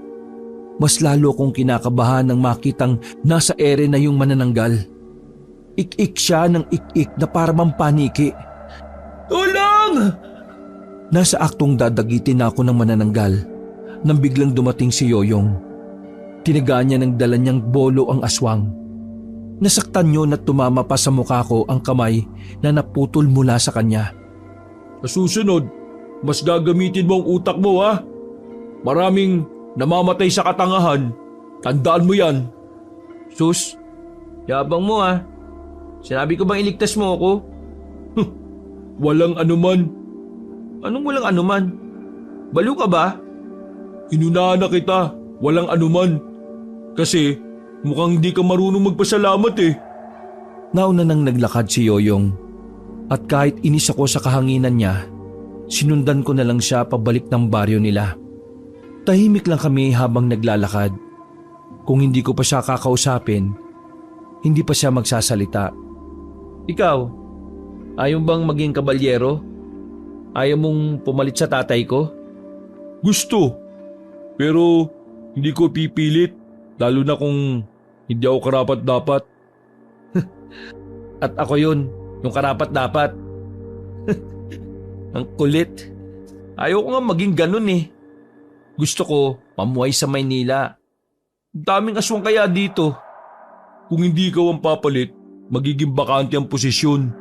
Mas lalo akong kinakabahan nang makitang nasa ere na yung manananggal. Ik-ik siya ng ik-ik na para mampaniki. Tulong! Nasa aktong dadagitin na ako ng manananggal nang biglang dumating si Yoyong. Tinagaan niya ng dala niyang bolo ang aswang. Nasaktan yun at tumama pa sa mukha ko ang kamay na naputol mula sa kanya. Sa susunod, mas gagamitin mo ang utak mo ha. Maraming namamatay sa katangahan. Tandaan mo yan. Sus, yabang mo ah. Sinabi ko bang iligtas mo ako? Walang anuman. Anong walang anuman? Baliw ka ba? Inunahan na kita. Walang anuman. Kasi mukhang hindi ka marunong magpasalamat eh. Nauna nang naglakad si Yoyong. At kahit inis ako sa kahanginan niya, sinundan ko na lang siya pabalik ng baryo nila. Tahimik lang kami habang naglalakad. Kung hindi ko pa siya kakausapin, hindi pa siya magsasalita. Ikaw, ayaw bang maging kabalyero? Ayaw mong pumalit sa tatay ko? Gusto. Pero hindi ko pipilit. Lalo na kung hindi ako karapat-dapat. At ako yun, yung karapat-dapat. Ang kulit. Ayaw ko nga maging ganun eh. Gusto ko pamuhay sa Maynila. Daming aswang kaya dito. Kung hindi ikaw ang papalit, magiging bakante ang posisyon.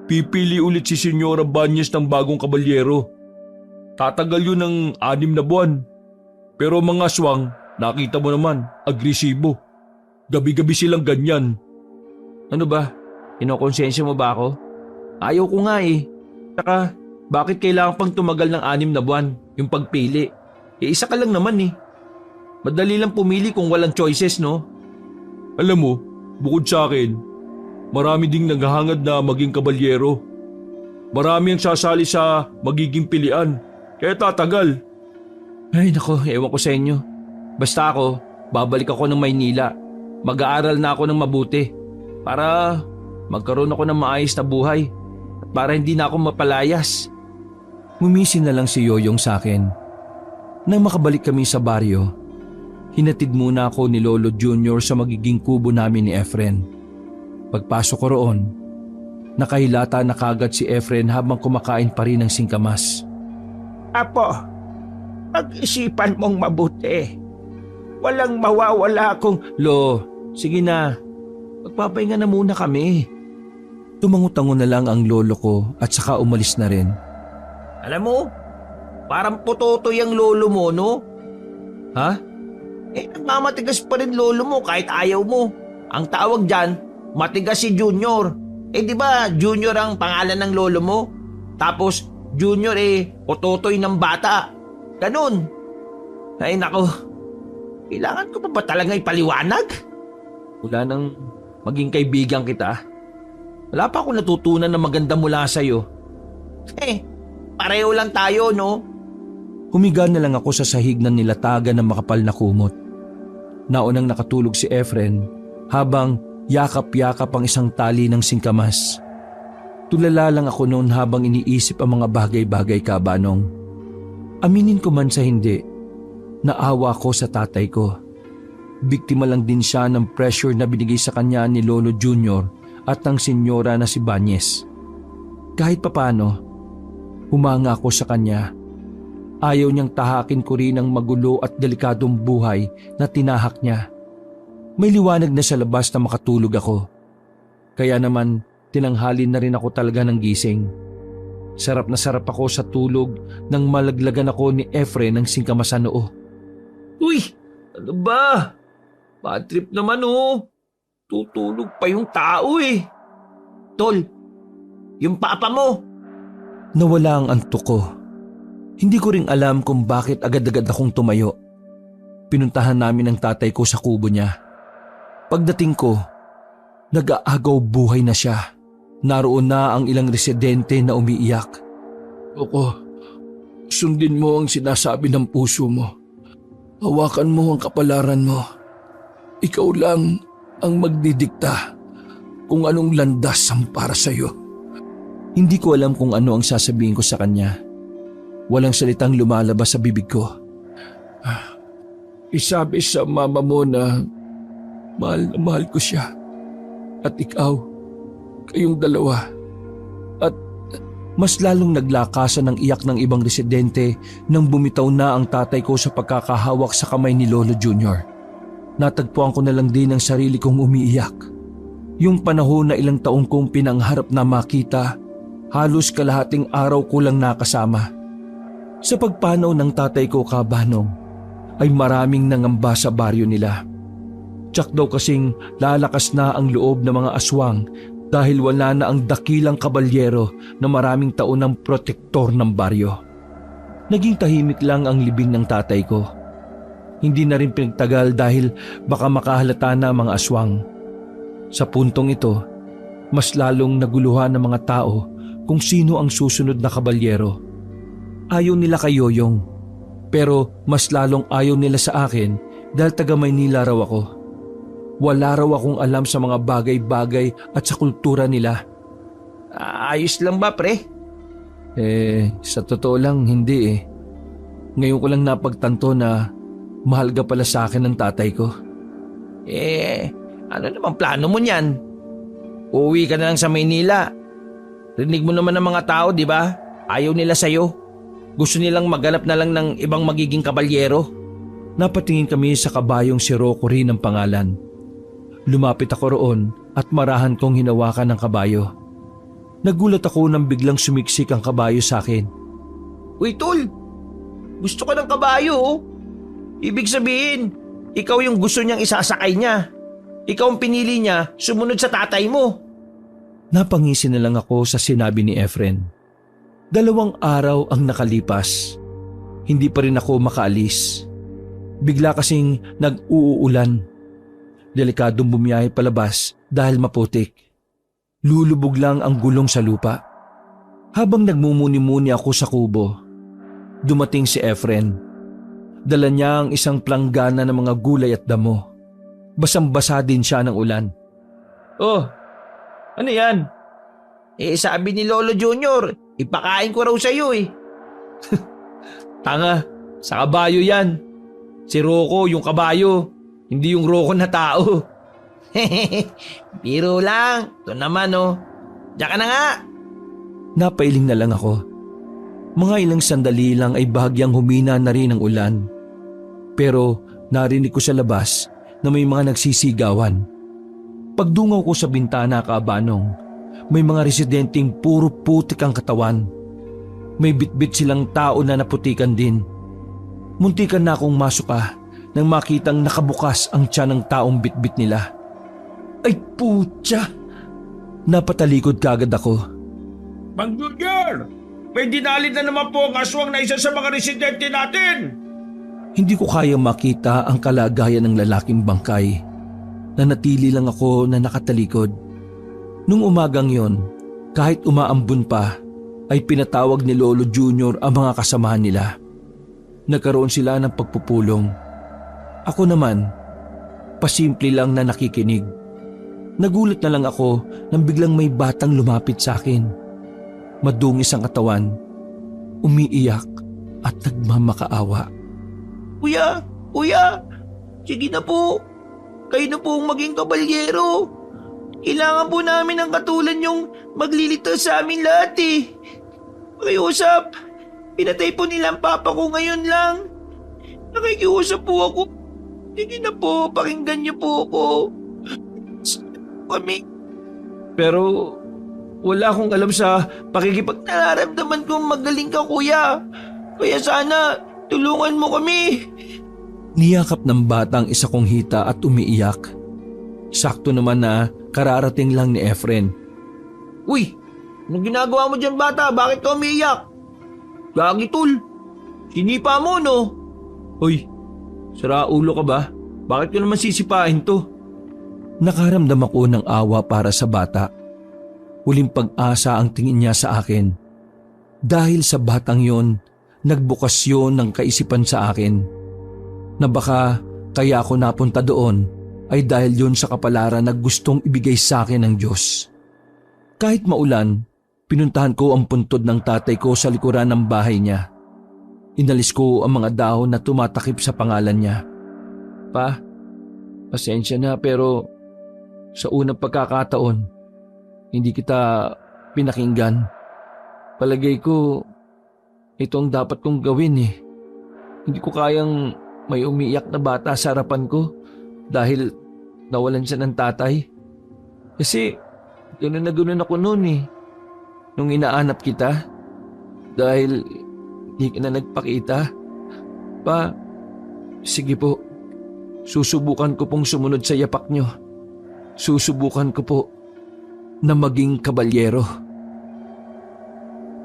Pipili ulit si Senyora Banyes ng bagong kabalyero. Tatagal yun ng 6 na buwan. Pero mga aswang, nakita mo naman, agresibo. Gabi-gabi silang ganyan. Ano ba? Kinokonsensya mo ba ako? Ayaw ko nga eh. Saka, bakit kailangan pang tumagal ng 6 na buwan yung pagpili? Isa ka lang naman eh. Madali lang pumili kung walang choices, no? Alam mo, bukod sa akin, marami ding naghahangad na maging kabalyero. Marami ang sasali sa magiging pilian, kaya tatagal. Ay nako, ewan ko sa inyo. Basta ako, babalik ako ng Maynila. Mag-aaral na ako ng mabuti para magkaroon ako ng maayos na buhay at para hindi na ako mapalayas. Ngumisi na lang si Yoyong sa akin. Nang makabalik kami sa baryo, hinatid muna ako ni Lolo Junior sa magiging kubo namin ni Efren. Pagpasok ko roon, nakahilata na kagad si Efren habang kumakain pa rin ng singkamas. Apo, pag-isipan mong mabuti. Walang mawawala kung... Lo, sige na. Magpapahinga na muna kami. Tumangutango na lang ang lolo ko at saka umalis na rin. Alam mo, parang putotoy ang lolo mo, no? Ha? Nagmamatigas pa rin lolo mo kahit ayaw mo. Ang tawag dyan, matigas si Junior. Di ba Junior ang pangalan ng lolo mo? Tapos Junior putotoy ng bata. Ganun. Ay nako, kailangan ko pa ba talaga ipaliwanag? Wala nang maging kaibigan kita. Wala pa ako natutunan na maganda mula sa'yo. Pareho lang tayo, no? Humiga na lang ako sa sahig na nilatagan ng makapal na kumot. Naunang nakatulog si Efren habang yakap-yakap ang isang tali ng singkamas. Tulala lang ako noon habang iniisip ang mga bagay-bagay kabanong. Aminin ko man sa hindi, naawa ko sa tatay ko. Biktima lang din siya ng pressure na binigay sa kanya ni Lolo Junior at ng senyora na si Banyes. Kahit papano, humanga ako sa kanya. Ayaw niyang tahakin ko rin ang magulo at delikadong buhay na tinahak niya. May liwanag na sa labas na makatulog ako. Kaya naman, tinanghalin na rin ako talaga ng gising. Sarap na sarap ako sa tulog nang malaglagan ako ni Efren ng singkamas sa noo. Uy, ano ba? Bad trip naman, oh. Tutulog pa yung tao Tol, yung papa mo. Nawala ang antok ko. Hindi ko ring alam kung bakit agad-agad akong tumayo. Pinuntahan namin ang tatay ko sa kubo niya. Pagdating ko, nag-aagaw buhay na siya. Naroon na ang ilang residente na umiiyak. Ako, sundin mo ang sinasabi ng puso mo. Hawakan mo ang kapalaran mo. Ikaw lang ang magdidikta kung anong landas ang para sa'yo. Hindi ko alam kung ano ang sasabihin ko sa kanya. Walang salitang lumalabas sa bibig ko. Isabi sa mama mo na mahal ko siya. At ikaw, kayong dalawa. At Mas lalong naglakasan ng iyak ng ibang residente nang bumitaw na ang tatay ko sa pagkakahawak sa kamay ni Lolo Junior. Natagpuan ko na lang din ang sarili kong umiiyak. Yung panahon na ilang taong kong pinangharap na makita, halos kalahating araw ko lang nakasama. Sa pagpanaw ng tatay ko, Kabanong, ay maraming nangamba sa baryo nila. Tsak daw kasing lalakas na ang loob ng mga aswang dahil wala na ang dakilang kabalyero na maraming taon ng protektor ng baryo. Naging tahimik lang ang libing ng tatay ko. Hindi na rin pinagtagal dahil baka makahalata na ang mga aswang. Sa puntong ito, mas lalong naguluhan ng mga tao kung sino ang susunod na kabalyero. Ayaw nila kay Yoyong, pero mas lalong ayaw nila sa akin dahil taga Maynila raw ako. Wala raw akong alam sa mga bagay-bagay at sa kultura nila. Ayos lang ba, pre? Sa totoo lang, hindi eh. Ngayon ko lang napagtanto na mahal ka pala sa akin ng tatay ko. Ano naman plano mo niyan? Uuwi ka na lang sa Maynila. Rinig mo naman ng mga tao, di ba? Ayaw nila sa'yo. Gusto nilang maghanap na lang ng ibang magiging kabalyero. Napatingin kami sa kabayong si Rocco rin ang pangalan. Lumapit ako roon at marahan kong hinawakan ng kabayo. Nagulat ako nang biglang sumiksik ang kabayo sa akin. Uy, tol! Gusto ka ng kabayo, oh. Ibig sabihin, ikaw yung gusto niyang isasakay niya. Ikaw ang pinili niya sumunod sa tatay mo. Napangisi na lang ako sa sinabi ni Efren. 2 araw ang nakalipas. Hindi pa rin ako makaalis. Bigla kasing nag-uulan. Delikadong bumiyahe palabas dahil maputik. Lulubog lang ang gulong sa lupa. Habang nagmumuni-muni ako sa kubo, dumating si Efren. Dala niya ang isang planggana ng mga gulay at damo. Basang-basa din siya ng ulan. Oh, ano yan? Sabi ni Lolo Junior, ipakain ko raw sa'yo eh. Tanga, sa kabayo yan. Si Rocco yung kabayo, hindi yung Rocco na tao. Biro lang. Ito naman oh. Diyan ka na nga. Napailing na lang ako. Mga ilang sandali lang ay bahagyang humina na rin ang ulan. Pero narinig ko sa labas na may mga nagsisigawan. Pagdungaw ko sa bintana, Kabanong, may mga residenteng puro putik ang katawan. May bitbit silang tao na naputikan din. Muntikan na akong masuka nang makitang nakabukas ang tiyan ng taong bitbit nila. Ay putya! Napatalikod kagad ako. Mang Junior, may dinalid na naman po ang aswang na isa sa mga residente natin. Hindi ko kayang makita ang kalagayan ng lalaking bangkay. Nanatili lang ako na nakatalikod. Nung umagang yon, kahit umaambon pa, ay pinatawag ni Lolo Junior ang mga kasamahan nila. Nagkaroon sila ng pagpupulong. Ako naman, pasimple lang na nakikinig. Nagulat na lang ako nang biglang may batang lumapit sa akin. Madungis ang katawan, umiiyak at nagmamakaawa. Kuya, sige na po. Kayo na po ang maging kabalyero. Kailangan po namin ng katulad yung magliligtas sa amin lahat eh. Pakiusap, pinatay po nila ang papa ko ngayon lang. Nakikiusap po ako. Sige na po, pakinggan niyo po ako. Kami. Pero wala akong alam sa pakikipag... Nararamdaman kong magaling ka, kuya. Kaya sana, tulungan mo kami. Niyakap ng batang isa kong hita at umiiyak. Sakto naman na kararating lang ni Efren. Uy, anong ginagawa mo dyan bata? Bakit ka umiiyak? Gagi tol, sinipa mo no? Hoy, sira ulo ka ba? Bakit ko naman sisipain to? Nakaramdam ako ng awa para sa bata. Huling pag-asa ang tingin niya sa akin. Dahil sa batang yon, nagbukas yun ng kaisipan sa akin. Na baka kaya ako napunta doon ay dahil yun sa kapalaran na gustong ibigay sa akin ng Diyos. Kahit maulan, pinuntahan ko ang puntod ng tatay ko sa likuran ng bahay niya. Inalis ko ang mga dahon na tumatakip sa pangalan niya. Pa, pasensya na pero sa unang pagkakataon, hindi kita pinakinggan. Palagay ko, ito ang dapat kong gawin eh. Hindi ko kayang may umiiyak na bata sa harapan ko dahil nawalan siya ng tatay. Kasi gano'n na gano'n ako noon eh. Nung inaanap kita dahil hindi ka na nagpakita. Pa, sige po. Susubukan ko pong sumunod sa yapak nyo. Susubukan ko po na maging kabalyero.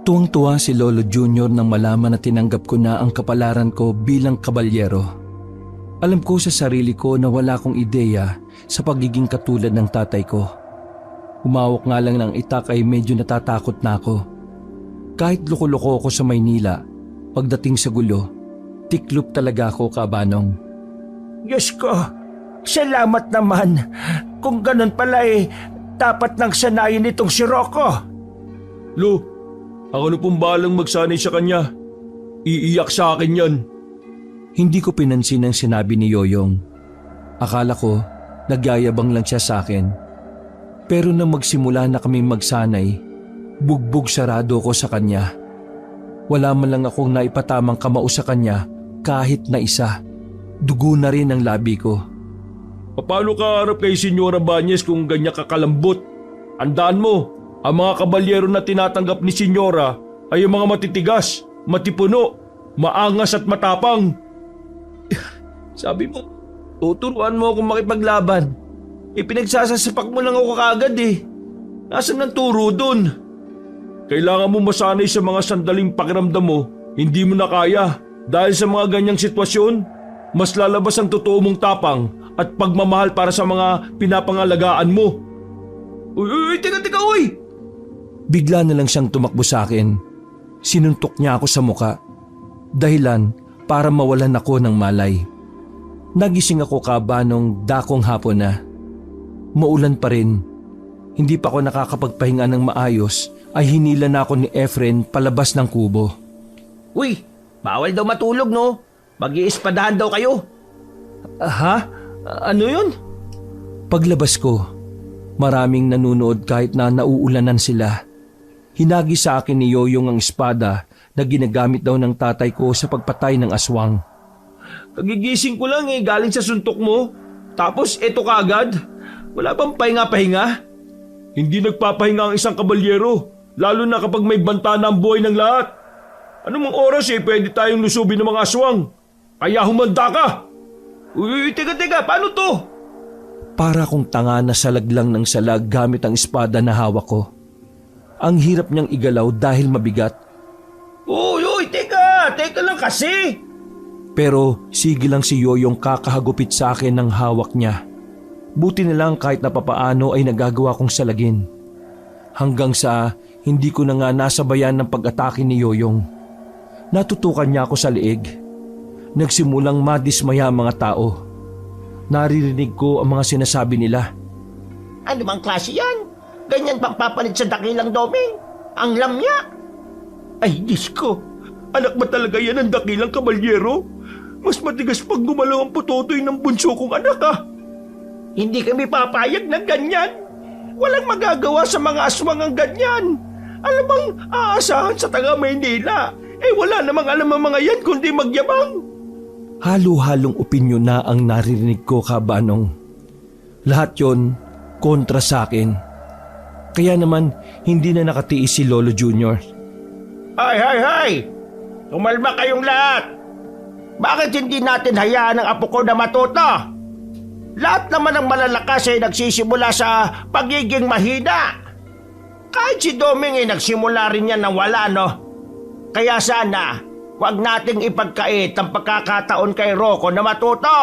Tuwang-tuwa si Lolo Junior nang malaman na tinanggap ko na ang kapalaran ko bilang kabalyero. Alam ko sa sarili ko na wala akong ideya sa pagiging katulad ng tatay ko. Humawak nga lang ng itak ay medyo natatakot na ako. Kahit loko-loko ako sa Maynila, pagdating sa gulo, tiklop talaga ako, Kabanong. Diyos ko, salamat naman. Kung ganun pala dapat nang sanayin itong si Rocco. Lo, ako na pong balang magsanay sa kanya. Iiyak sa akin yan. Hindi ko pinansin ang sinabi ni Yoyong. Akala ko, nagyayabang lang siya sa akin. Pero nang magsimula na kami magsanay, bugbog sarado ko sa kanya. Wala man lang akong naipatamang kamao sa kanya kahit na isa. Dugo na rin ang labi ko. Paano ka harap kay Senyora Banyes kung ganyan kakalambot? Andaan mo, ang mga kabalyero na tinatanggap ni Senyora ay yung mga matitigas, matipuno, maangas at matapang. Sabi mo, tuturuan mo akong makipaglaban. Pinagsasasapak mo lang ako kaagad eh. Nasaan ang turo dun? Kailangan mo masanay sa mga sandaling pakiramdam mo, hindi mo na kaya. Dahil sa mga ganyang sitwasyon, mas lalabas ang totoo mong tapang at pagmamahal para sa mga pinapangalagaan mo. Uy, teka, uy! Bigla na lang siyang tumakbo sa akin. Sinuntok niya ako sa muka. Dahilan para mawalan ako ng malay. Nagising ako, Kabanong, dakong hapon na. Maulan pa rin. Hindi pa ako nakakapagpahinga ng maayos ay hinila na ako ni Efren palabas ng kubo. Uy, bawal daw matulog no? Mag-iispadahan daw kayo. Ha? Ano yun? Paglabas ko, maraming nanunood kahit na nauulanan sila. Hinagi sa akin ni Yoyong ang espada na ginagamit daw ng tatay ko sa pagpatay ng aswang. Kagigising ko lang galing sa suntok mo. Tapos eto kagad. Wala bang pahinga-pahinga? Hindi nagpapahinga ang isang kabalyero, lalo na kapag may banta na ang buhay ng lahat. Anong oras pwede tayong lusubin ng mga aswang? Kaya humanda ka! Uy, teka, paano to? Para akong tanga na salag lang ng salag gamit ang espada na hawak ko. Ang hirap niyang igalaw dahil mabigat. Uy, teka lang kasi. Pero sige lang si Yoyong kakahagupit sa akin ng hawak niya. Buti na lang kahit na papaano ay nagagawa kong salagin. Hanggang sa hindi ko na nga nasabayan ng pag-atake ni Yoyong. Natutukan niya ako sa liig. Nagsimulang madismaya ang mga tao. Naririnig ko ang mga sinasabi nila. Ano bang klase yan? Ganyan bang papalit sa dakilang doming? Ang lamya? Ay, Diyos ko. Anak ba talaga yan ang dakilang kabalyero? Mas matigas pag gumalaw ang putotoy ng bunso kong anak Hindi kami papayag ng ganyan. Walang magagawa sa mga aswang ang ganyan. Alam bang aasahan sa taga Maynila? Wala namang alam ang mga yan kundi magyabang. Halo-halong opinyon na ang naririnig ko, Kabanong. Lahat yon kontra sa akin. Kaya naman hindi na nakatiis si Lolo Junior. Hay! Tumalma kayong lahat. Bakit hindi natin hayaan ang apo ko na matuto? Lahat naman ng malalakas ay nagsisimula sa pagiging mahina. Kahit si Doming nagsimula rin yan ng wala, no? Kaya sana, huwag nating ipagkait ang pagkakataon kay Rocco na matuto.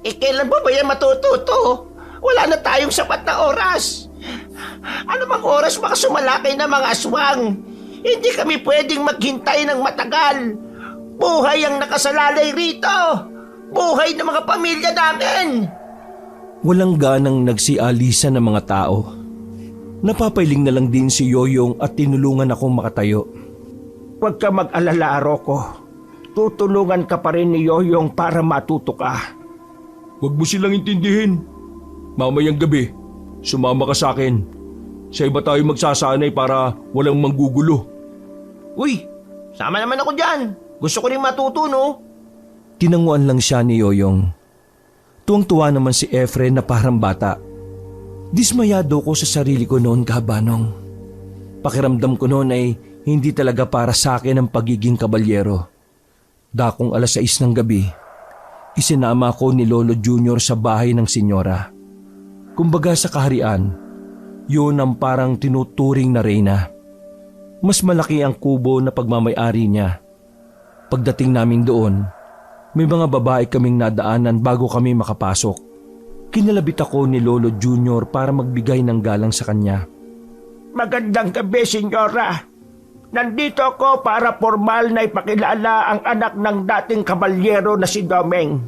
Kailan ba yan matututo? Wala na tayong sapat na oras. Ano bang oras baka sumalakay ng mga aswang? Hindi kami pwedeng maghintay ng matagal. Buhay ang nakasalalay rito. Buhay ng mga pamilya namin! Walang ganang nagsialisan ng mga tao. Napapailing na lang din si Yoyong at tinulungan akong makatayo. Huwag ka mag-alala, Rocco. Tutulungan ka pa rin ni Yoyong para matuto ka. Huwag mo silang intindihin. Mamayang gabi, sumama ka sa akin. Sa iba tayo magsasanay para walang manggugulo. Uy, sama naman ako dyan. Gusto ko rin matuto, no? Tinanguan lang siya ni Yoyong. Tuwang-tuwa naman si Efren na parang bata. Dismayado ko sa sarili ko noon, kahabanong. Pakiramdam ko noon ay hindi talaga para sa akin ang pagiging kabalyero. Dakong 6:00 ng gabi, isinama ko ni Lolo Junior sa bahay ng senyora. Kumbaga sa kaharian, yun ang parang tinuturing na reyna. Mas malaki ang kubo na pagmamay-ari niya. Pagdating namin doon, may mga babae kaming nadaanan bago kami makapasok. Kinalabit ako ni Lolo Junior para magbigay ng galang sa kanya. Magandang gabi, senyora. Nandito ako para formal na ipakilala ang anak ng dating kabalyero na si Domeng.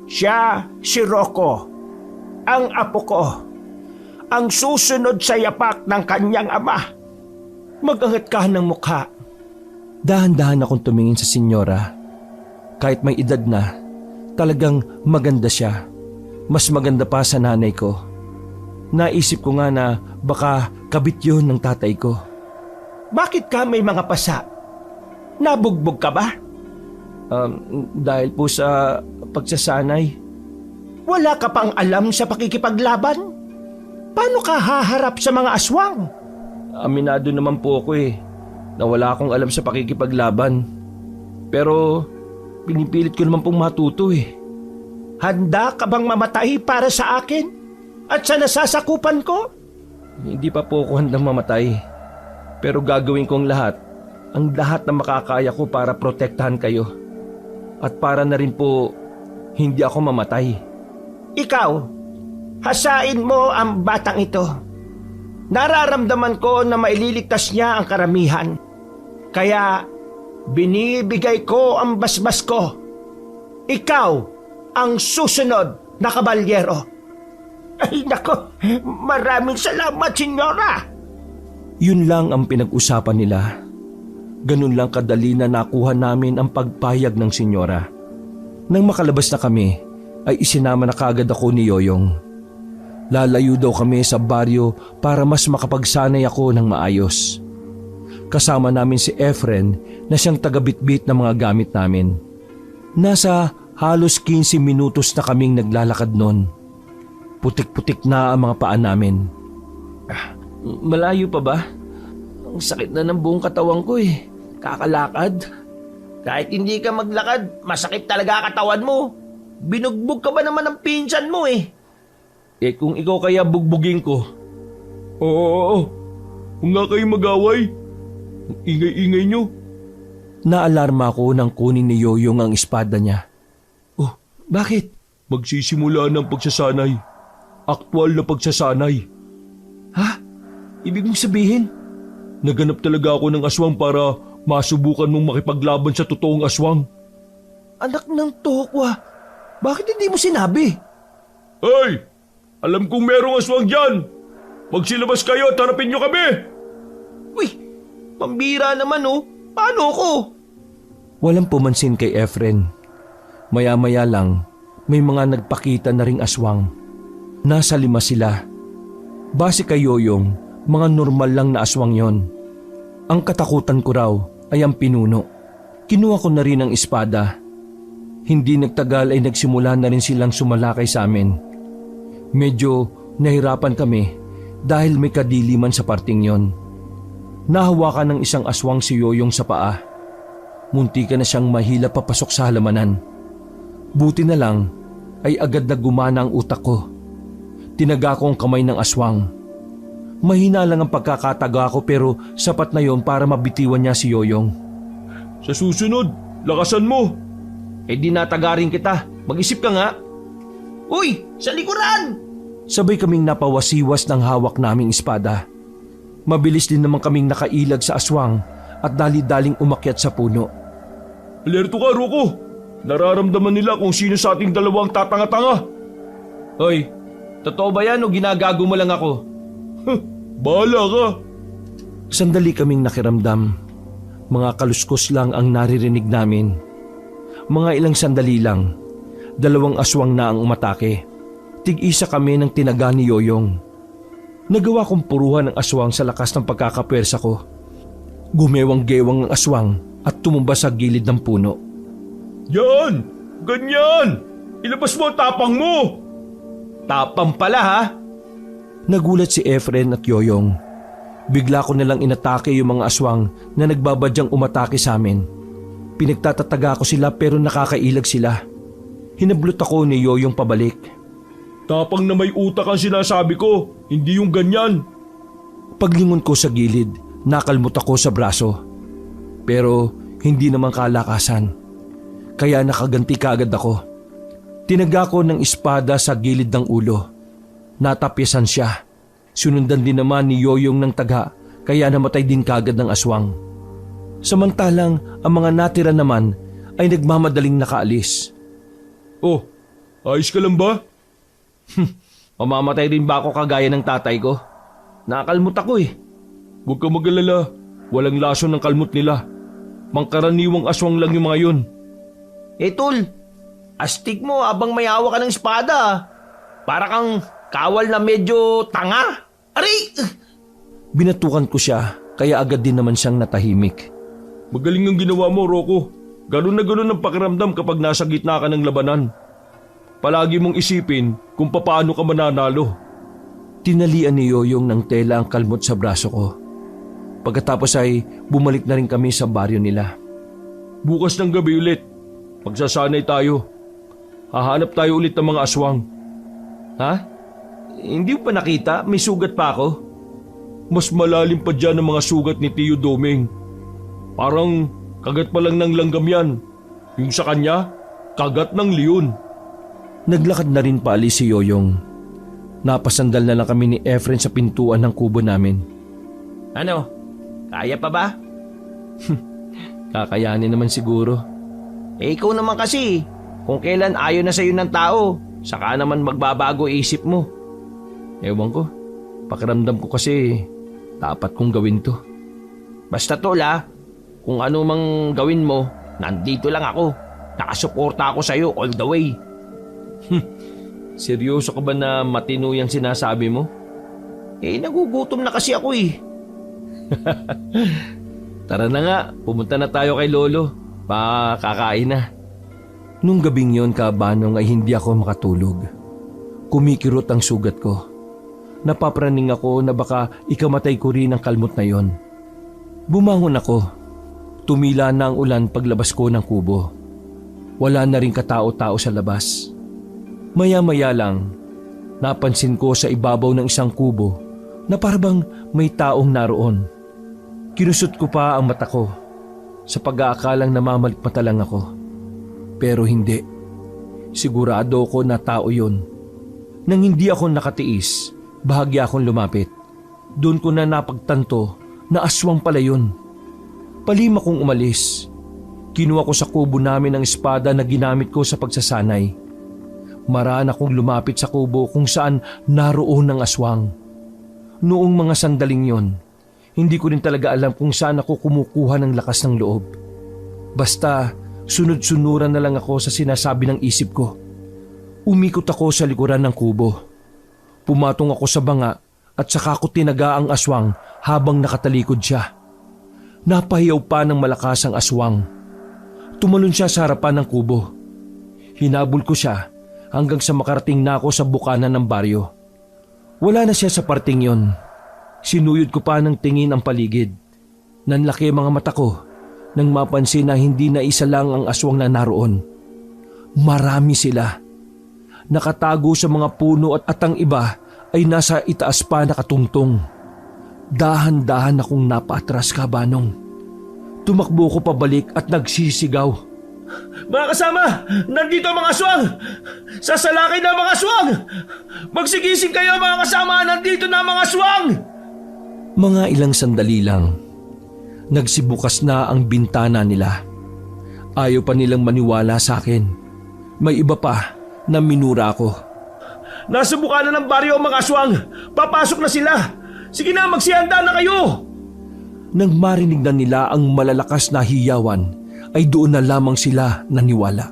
Siya si Rocco, ang apo ko, ang susunod sa yapak ng kanyang ama. Mag-angat ka ng mukha. Dahan-dahan akong tumingin sa senyora. Kahit may edad na, talagang maganda siya. Mas maganda pa sa nanay ko. Naisip ko nga na baka kabit yun ng tatay ko. Bakit ka may mga pasa? Nabugbog ka ba? Dahil po sa pagsasanay. Wala ka pang alam sa pakikipaglaban? Paano ka haharap sa mga aswang? Aminado naman po ako na wala akong alam sa pakikipaglaban. Pero pinipilit ko naman pong matuto. Handa ka bang mamatay para sa akin? At sa nasasakupan ko? Hindi pa po ako handang mamatay. Pero gagawin kong ang lahat na makakaya ko para protektahan kayo. At para na rin po hindi ako mamatay. Ikaw, hasain mo ang batang ito. Nararamdaman ko na maililigtas niya ang karamihan. Kaya binibigay ko ang basbas ko. Ikaw ang susunod na kabalyero. Ay nako, maraming salamat, senyora. Yun lang ang pinag-usapan nila. Ganun lang kadali na nakuha namin ang pagpayag ng senyora. Nang makalabas na kami, ay isinama na kaagad ako ni Yoyong. Lalayo daw kami sa baryo para mas makapagsanay ako ng maayos. Kasama namin si Efren na siyang tagabitbit ng mga gamit namin. Nasa halos 15 minutos na kaming naglalakad noon. Putik-putik na ang mga paa namin. Malayo pa ba? Ang sakit na ng buong katawan ko Kakalakad. Kahit hindi ka maglakad, masakit talaga katawan mo. Binugbog ka ba naman ng pinsan mo Kung ikaw kaya bugbugin ko. Oo. Huwag nga kayo mag-away. Ang ingay-ingay nyo. Naalarma ako nang kunin ni Yoyong ang espada niya. Oh, bakit? Magsisimula ng pagsasanay. Aktwal na pagsasanay. Ha? Ibig mong sabihin? Naganap talaga ako ng aswang para masubukan mong makipaglaban sa totoong aswang. Anak ng tokwa, bakit hindi mo sinabi? Hey! Alam kong merong aswang dyan! Magsilabas kayo at harapin nyo kami! Uy, pambira naman Paano ko? Walang pumansin kay Efren. Maya-maya lang, may mga nagpakita na ring aswang. Nasa 5 sila. Base kay Yoyong, mga normal lang na aswang yon. Ang katakutan ko raw ay ang pinuno. Kinuha ko na rin ang espada. Hindi nagtagal ay nagsimula na rin silang sumalakay sa amin. Medyo nahirapan kami dahil may kadiliman sa parting yon. Nahawakan ng isang aswang si Yoyong sa paa. Munti ka na siyang mahila papasok sa halamanan. Buti na lang ay agad na gumana ang utak ko. Tinaga ko ang kamay ng aswang. Mahina lang ang pagkakataga ko pero sapat na yon para mabitiwan niya si Yoyong. Sa susunod, lakasan mo! Di natagarin kita. Mag-isip ka nga. Uy, sa likuran! Sabay kaming napawasiwas ng hawak naming espada. Mabilis din naman kaming nakailag sa aswang at dali-daling umakyat sa puno. Alerto ka, Rocco! Nararamdaman nila kung sino sa ating dalawang tatanga-tanga. Hoy, totoo ba yan o ginagago mo lang ako? Bahala ka! Sandali kaming nakiramdam. Mga kaluskos lang ang naririnig namin. Mga ilang sandali lang, 2 aswang na ang umatake. Tig-isa kami ng tinaga ni Yoyong. Nagawa kong puruhan ng aswang sa lakas ng pagkakapwersa ko. Gumewang-gewang ang aswang at tumumba sa gilid ng puno. Yan! Ganyan! Ilabas mo ang tapang mo! Tapang pala ha? Nagulat si Efren at Yoyong. Bigla ko nalang inatake yung mga aswang na nagbabadyang umatake sa amin. Pinagtatataga ko sila pero nakakailag sila. Hinablot ako ni Yoyong pabalik. Tapang na may utak ang sinasabi ko, hindi yung ganyan. Paglingon ko sa gilid, nakalmot ako sa braso. Pero hindi naman kalakasan. Kaya nakaganti kaagad ako. Tinaga ko ng espada sa gilid ng ulo. Natapyasan siya. Sunundan din naman ni Yoyong ng taga, kaya namatay din kaagad ng aswang. Samantalang ang mga natira naman ay nagmamadaling nakaalis. Oh, ayos ka lang ba? Mamamatay din ba ako kagaya ng tatay ko? Nakalmot ako eh. Huwag ka mag-alala, walang lason ng kalmot nila. Mangkaraniwang aswang lang yung mga yun. Tol, astig mo abang may hawak ka ng espada ah. Para kang kawal na medyo tanga. Aray! Binatukan ko siya, kaya agad din naman siyang natahimik. Magaling ang ginawa mo, Rocco. Ganun na ganun ang pakiramdam kapag nasa gitna ka ng labanan. Palagi mong isipin kung paano ka mananalo. Tinalian ni Yoyong ng tela ang kalmot sa braso ko. Pagkatapos ay bumalik na rin kami sa baryo nila. Bukas ng gabi ulit, magsasanay tayo. Hahanap tayo ulit ng mga aswang. Ha? Hindi mo pa nakita? May sugat pa ako? Mas malalim pa dyan ang mga sugat ni Tio Doming. Parang kagat pa lang ng langgam yan. Yung sa kanya, kagat ng leon. Naglakad na rin paalis si Yoyong. Napasandal na lang kami ni Efren sa pintuan ng kubo namin. Ano? Kaya pa ba? Kakayanin naman siguro. Ikaw naman kasi. Kung kailan ayaw na sa'yo ng tao, saka naman magbabago isip mo. Ewan ko. Pakiramdam ko kasi dapat kong gawin to. Basta tol ah, kung ano mang gawin mo, nandito lang ako. Nakasuporta ako sa'yo all the way. Seryoso ka ba na matino yung sinasabi mo? Nagugutom na kasi ako eh. Tara na nga, pumunta na tayo kay Lolo. Kakain na. Nung gabing yon, Kabanong, ay hindi ako makatulog. Kumikirot ang sugat ko. Napapraning ako na baka ikamatay ko rin ang kalmot na yon. Bumangon ako. Tumila na ang ulan paglabas ko ng kubo. Wala na rin katao-tao sa labas. Maya-maya lang, napansin ko sa ibabaw ng isang kubo na parabang may taong naroon. Kinusot ko pa ang mata ko sa pag-aakalang namamalikmata lang ako. Pero hindi. Sigurado ko na tao yun. Nang hindi ako nakatiis, bahagya akong lumapit. Doon ko na napagtanto na aswang pala yun. Palima kong umalis. Kinuha ko sa kubo namin ang espada na ginamit ko sa pagsasanay. Maraan akong lumapit sa kubo kung saan naroon ang aswang. Noong mga sandaling yon, hindi ko rin talaga alam kung saan ako kumukuha ng lakas ng loob. Basta sunod-sunuran na lang ako sa sinasabi ng isip ko. Umikot ako sa likuran ng kubo. Pumatong ako sa banga at saka ko tinaga ang aswang habang nakatalikod siya. Napahiyaw pa ng malakas ang aswang. Tumalon siya sa harapan ng kubo. Hinabol ko siya hanggang sa makarating na ako sa bukana ng baryo. Wala na siya sa parting yon. Sinuyod ko pa ng tingin ang paligid. Nanlaki ang mga mata ko nang mapansin na hindi na isa lang ang aswang na naroon. Marami sila. Nakatago sa mga puno at ang iba ay nasa itaas pa nakatungtong. Dahan-dahan akong napaatras, Kabanong. Tumakbo ko pabalik at nagsisigaw. Mga kasama, nandito ang mga aswang! Sasalakay na ang mga aswang! Magsigising kayo mga kasama, nandito na ang mga aswang! Mga ilang sandali lang, nagsibukas na ang bintana nila. Ayaw pa nilang maniwala sa akin. May iba pa na minura ko. Nasa bukana ng baryo ang mga aswang! Papasok na sila! Sige na, magsihanda na kayo! Nang marinig na nila ang malalakas na hiyawan, ay doon na lamang sila naniwala.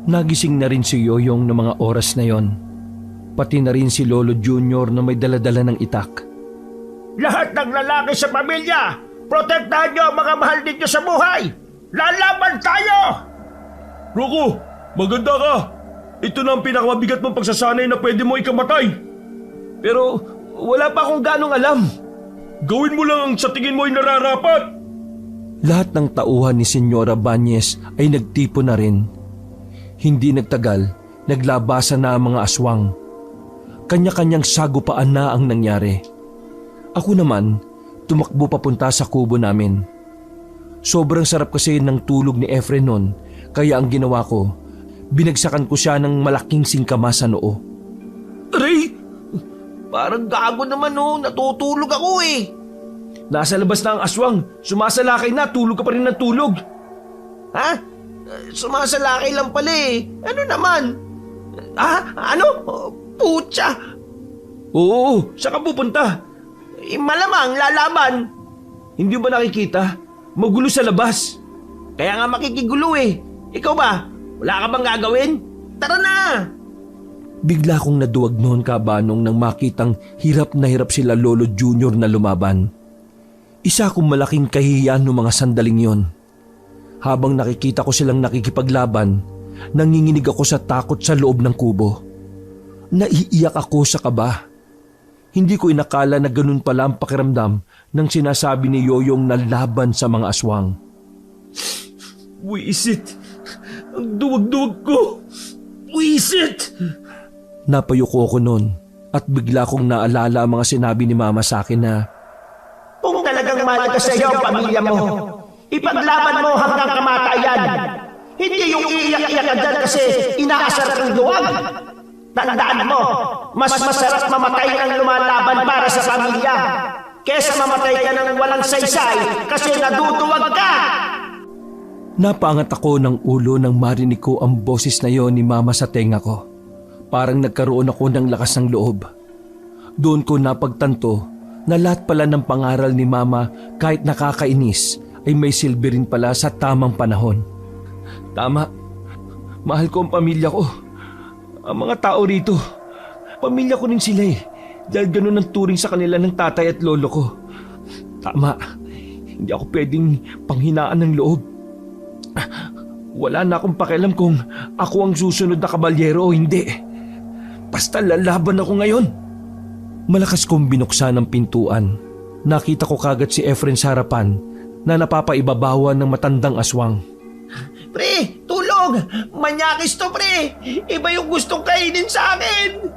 Nagising na rin si Yoyong ng mga oras na yon. Pati na rin si Lolo Junior na may daladala ng itak. Lahat ng lalaki sa pamilya, protektahan niyo ang mga mahal ninyo sa buhay! Lalaban tayo! Rocco, maganda ka. Ito na ang pinakamabigat mong pagsasanay na pwede mo ikamatay. Pero wala pa akong ganong alam. Gawin mo lang ang sa tingin mo ay nararapat. Lahat ng tauhan ni Senyora Banyes ay nagtipon na rin. Hindi nagtagal, naglabasan na ang mga aswang. Kanya-kanyang sagupaan na ang nangyari. Ako naman, tumakbo papunta sa kubo namin. Sobrang sarap kasi ng tulog ni Efren noon, kaya ang ginawa ko, binagsakan ko siya ng malaking singkama sa noo. Aray! Parang gago naman natutulog ako eh. Nasa labas na ang aswang, sumasalakay na, tulog ka pa rin ng tulog. Ha? Sumasalakay lang pala eh. Ano naman? Ano? Putya! Oo, saan ka pupunta? Malamang lalaban. Hindi ba nakikita? Magulo sa labas. Kaya nga makikigulo eh. Ikaw ba? Wala ka bang gagawin? Tara na! Bigla kong naduwag noon kabanong nang makitang hirap na hirap sila Lolo Junior na lumaban. Isa akong malaking kahihiyan noong mga sandaling yon. Habang nakikita ko silang nakikipaglaban, nanginginig ako sa takot sa loob ng kubo. Naiiyak ako sa kaba. Hindi ko inakala na ganun pala ang pakiramdam ng sinasabi ni Yoyong na laban sa mga aswang. Wisit! Ang duwag-duwag ko! Wisit! Napayuko ako noon at bigla kong naalala ang mga sinabi ni Mama sa akin na Kung talagang mahalaga sa iyo ang pamilya mo, ipaglaban mo hanggang kamatayan. Hindi yung iiyak-iyak ka dyan kasi inaasar kang duwag. Tandaan mo, mas masarap mamatay ng lumalaban para sa pamilya kesa mamatay ka ng walang saysay kasi naduduwag ka. Napaangat ako ng ulo nang marinig ko ang boses na yon ni Mama sa tenga ko. Parang nagkaroon ako ng lakas ng loob. Doon ko napagtanto na lahat pala ng pangaral ni Mama kahit nakakainis ay may silbi rin pala sa tamang panahon. Tama, mahal ko ang pamilya ko. Ang mga tao rito, pamilya ko rin sila eh. Dahil ganun ang turing sa kanila ng tatay at lolo ko. Tama, hindi ako pwedeng panghinaan ng loob. Wala na akong pakialam kung ako ang susunod na kabalyero o hindi. Basta lalaban ako ngayon. Malakas kong binuksan ang pintuan. Nakita ko kagad si Efren sa harapan na napapaibabawan ng matandang aswang. Pre, tulog! Manyakis to pre! Iba yung gustong kainin sa akin!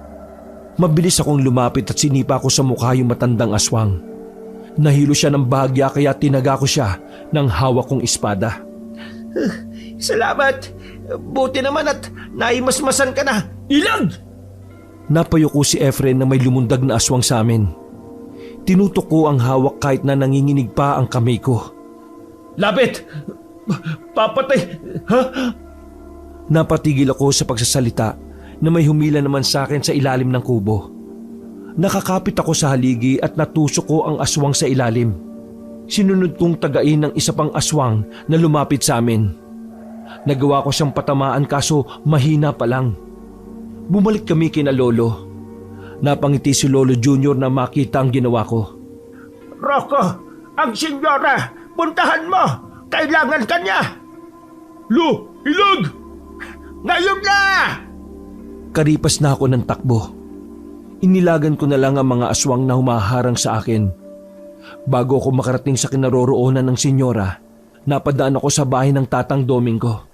Mabilis akong lumapit at sinipa ko sa mukha yung matandang aswang. Nahilo siya ng bahagya kaya tinaga ko siya ng hawak kong espada. Salamat! Buti naman at naimasmasan ka na. Ilag! Napayuko si Efren na may lumundag na aswang sa amin. Tinutok ko ang hawak kahit na nanginginig pa ang kamay ko. Lapit! Papatay! Ha? Napatigil ako sa pagsasalita na may humila naman sa akin sa ilalim ng kubo. Nakakapit ako sa haligi at natusok ko ang aswang sa ilalim. Sinunod kong tagain ng isa pang aswang na lumapit sa amin. Nagawa ko siyang patamaan kaso mahina pa lang. Bumalik kami kina Lolo. Napangiti si Lolo Junior na makita ang ginawa ko. Rocco, ang senyora, puntahan mo! Kailangan ka niya! Lo! Ilag! Ngayon na! Karipas na ako ng takbo. Inilagan ko na lang ang mga aswang na humaharang sa akin. Bago ako makarating sa kinaroroonan ng senyora, napadaan ako sa bahay ng Tatang Domingo.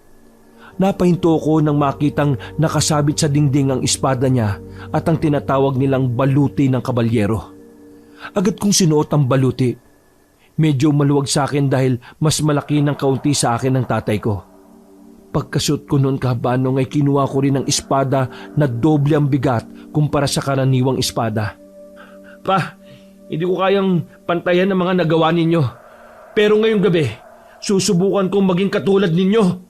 Napahinto ko nang makitang nakasabit sa dingding ang espada niya at ang tinatawag nilang baluti ng kabalyero. Agad kong sinuot ang baluti. Medyo maluwag sa akin dahil mas malaki ng kaunti sa akin ng tatay ko. Pagkasuot ko noon kabanong ay kinuha ko rin ng espada na doble ang bigat kumpara sa karaniwang espada. Pa, hindi ko kayang pantayan ang mga nagawa ninyo. Pero ngayong gabi, susubukan kong maging katulad ninyo.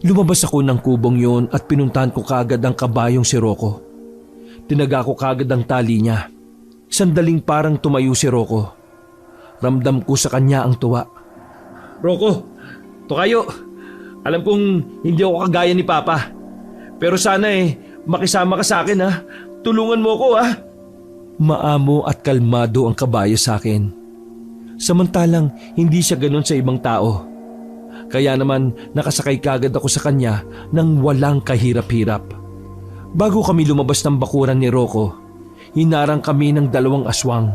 Lumabas ako ng kubong yon at pinuntahan ko kagad ang kabayong si Rocco. Tinaga ko kagad ang tali niya. Sandaling parang tumayo si Rocco. Ramdam ko sa kanya ang tuwa. Rocco, Tokayo, alam kong hindi ako kagaya ni Papa. Pero sana makisama ka sa akin ha. Tulungan mo ko ha. Maamo at kalmado ang kabayo sa akin. Samantalang hindi siya ganun sa ibang tao. Kaya naman nakasakay kagad ako sa kanya nang walang kahirap-hirap. Bago kami lumabas ng bakuran ni Rocco, hinarang kami ng 2 aswang.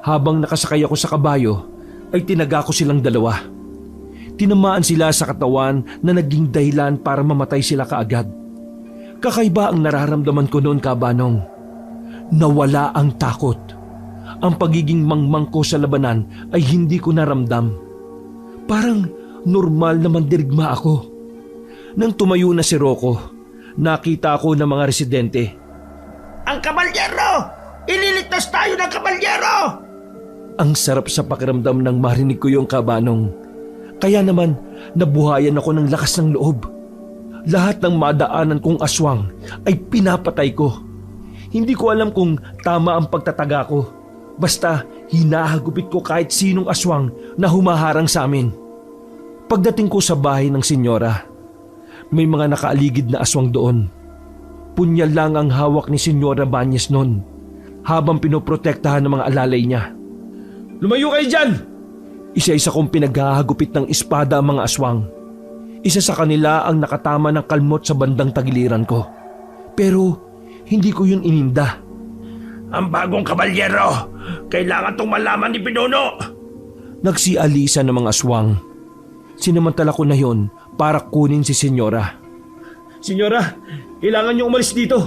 Habang nakasakay ako sa kabayo, ay tinaga ko silang 2. Tinamaan sila sa katawan na naging dahilan para mamatay sila kaagad. Kakaiba ang nararamdaman ko noon, Kabanong. Nawala ang takot. Ang pagiging mangmang ko sa labanan ay hindi ko naramdam. Parang normal na mandirigma ako. Nang tumayo na si Rocco, nakita ko ng mga residente. Ang kabalyero! Ililigtas tayo ng kabalyero! Ang sarap sa pakiramdam nang marinig ko yung, Kabanong. Kaya naman nabuhayan ako ng lakas ng loob. Lahat ng madaanan kong aswang ay pinapatay ko. Hindi ko alam kung tama ang pagtataga ko. Basta hinahagupit ko kahit sinong aswang na humaharang sa amin. Pagdating ko sa bahay ng senyora, may mga nakaaligid na aswang doon. Punyal lang ang hawak ni Senyora Banyes noon habang pinoprotektahan ng mga alalay niya. "Lumayo kayo dyan!" Isa-isa kong pinaghahagupit ng espada ang mga aswang. Isa sa kanila ang nakatama ng kalmot sa bandang tagiliran ko. Pero hindi ko yun ininda. Ang bagong kabalyero! Kailangan tong malaman ni Pinuno! Nagsialisa ng mga aswang. Sinamantala ko na yon para kunin si Senyora. "Senyora, kailangan niyo umalis dito.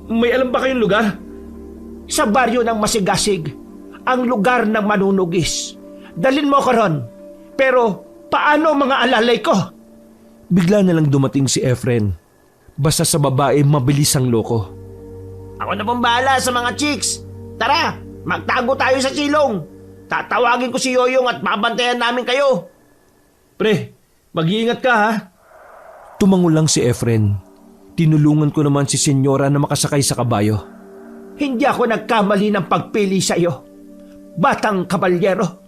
May alam ba kayong lugar?" Sa baryo ng Masigasig, ang lugar ng manunugis. Dalin mo ko ron. Pero paano mga alalay ko? Bigla na lang dumating si Efren. Basta sa babae mabilis ang loko. Ako na pong bahala sa mga chicks. Tara, magtago tayo sa silong. Tatawagin ko si Yoyong at babantayan namin kayo. "Pre, mag-iingat ka ha." Tumango lang si Efren. Tinulungan ko naman si Senyora na makasakay sa kabayo. Hindi ako nagkamali ng pagpili sa iyo, batang kabalyero.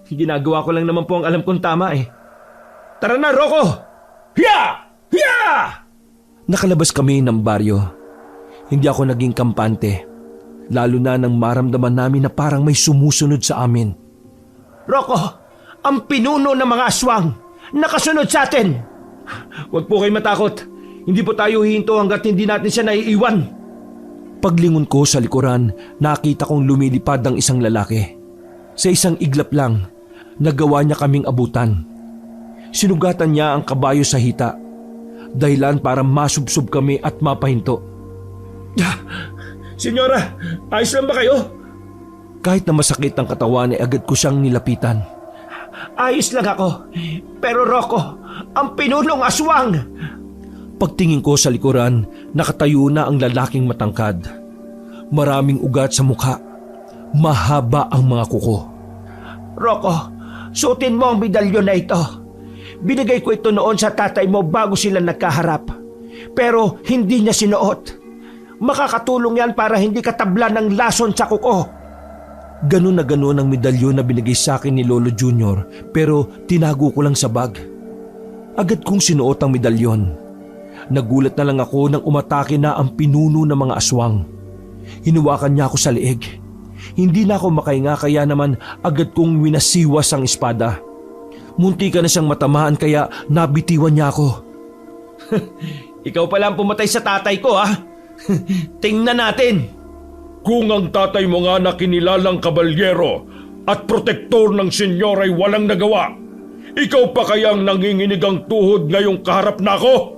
Ginagawa ko lang naman po ang alam kong tama eh. "Tara na, Rocco!" Hiya! Hiya! Nakalabas kami ng baryo. Hindi ako naging kampante. Lalo na nang maramdaman namin na parang may sumusunod sa amin. Rocco, ang pinuno ng mga aswang, nakasunod sa atin. "Huwag po kayo matakot. Hindi po tayo hihinto hanggat hindi natin siya naiiwan." Paglingon ko sa likuran, nakita kong lumilipad ang isang lalaki. Sa isang iglap lang, nagawa niya kaming abutan. Sinugatan niya ang kabayo sa hita. Dahilan para masubsob kami at mapahinto. "Senyora, ayos lang ba kayo?" Kahit na masakit ang katawan ay agad ko siyang nilapitan. Ayos lang ako. Pero Rocco, ang pinunong aswang. Pagtingin ko sa likuran, nakatayo na ang lalaking matangkad. Maraming ugat sa mukha. Mahaba ang mga kuko. Rocco, suotin mo ang medalyon na ito. Binigay ko ito noon sa tatay mo bago sila nagkaharap. Pero hindi niya sinuot. Makakatulong yan para hindi katabla ng lason sa kuko. Ganun na ganun ang medalyon na binigay sa akin ni Lolo Junior, pero tinago ko lang sa bag. Agad kong sinuot ang medalyon. Nagulat na lang ako nang umatake na ang pinuno ng mga aswang. Hinuwakan niya ako sa leeg. Hindi na ako makahinga kaya naman agad kong winasiwas ang espada. Munti ka na siyang matamaan kaya nabitiwan niya ako. "Ikaw pala ang pumatay sa tatay ko ha? Tingnan natin." Kung ang tatay mo nga na kinilalang kabalyero at protektor ng senyor ay walang nagawa, ikaw pa kayang nanginginig ang tuhod ngayong kaharap na ako?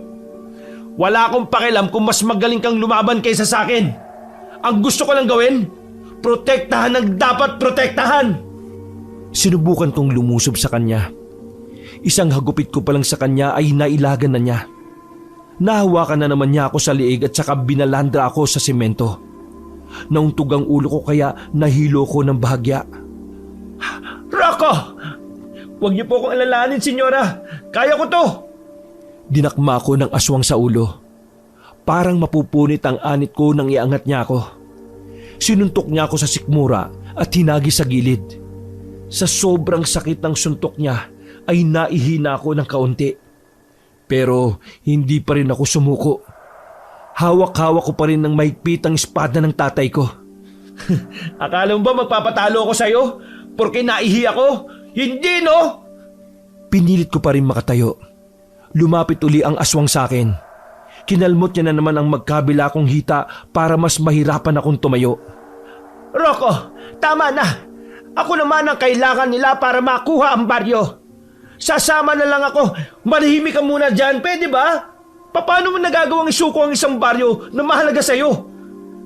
Wala akong pakialam kung mas magaling kang lumaban kaysa sa akin. Ang gusto ko lang gawin, protektahan ang dapat protektahan. Sinubukan kong lumusob sa kanya. Isang hagupit ko pa lang sa kanya ay nailagan na niya. Nahawakan na naman niya ako sa liig at saka binalandra ako sa semento. Nauntog ang ulo ko kaya nahilo ko ng bahagya. Rocco! Huwag niyo po akong alalahanin, senyora. Kaya ko to! Dinakma ko ng aswang sa ulo. Parang mapupunit ang anit ko nang iangat niya ako. Sinuntok niya ako sa sikmura at hinagi sa gilid. Sa sobrang sakit ng suntok niya ay naihina ako ng kaunti. Pero hindi pa rin ako sumuko. Hawak-hawak ko pa rin ng mahigpit ang espada ng tatay ko. Akala mo ba magpapatalo ako sa'yo? Porque naihi ako? Hindi, no? Pinilit ko pa rin makatayo. Lumapit uli ang aswang sa akin. Kinalmot niya na naman ang magkabila kong hita para mas mahirapan akong tumayo. Rocco, tama na. Ako naman ang kailangan nila para makuha ang baryo. Sasama na lang ako. Manahimik ka muna dyan, pwede ba? Paano mo nagagawang isuko ang isang baryo na mahalaga sa'yo?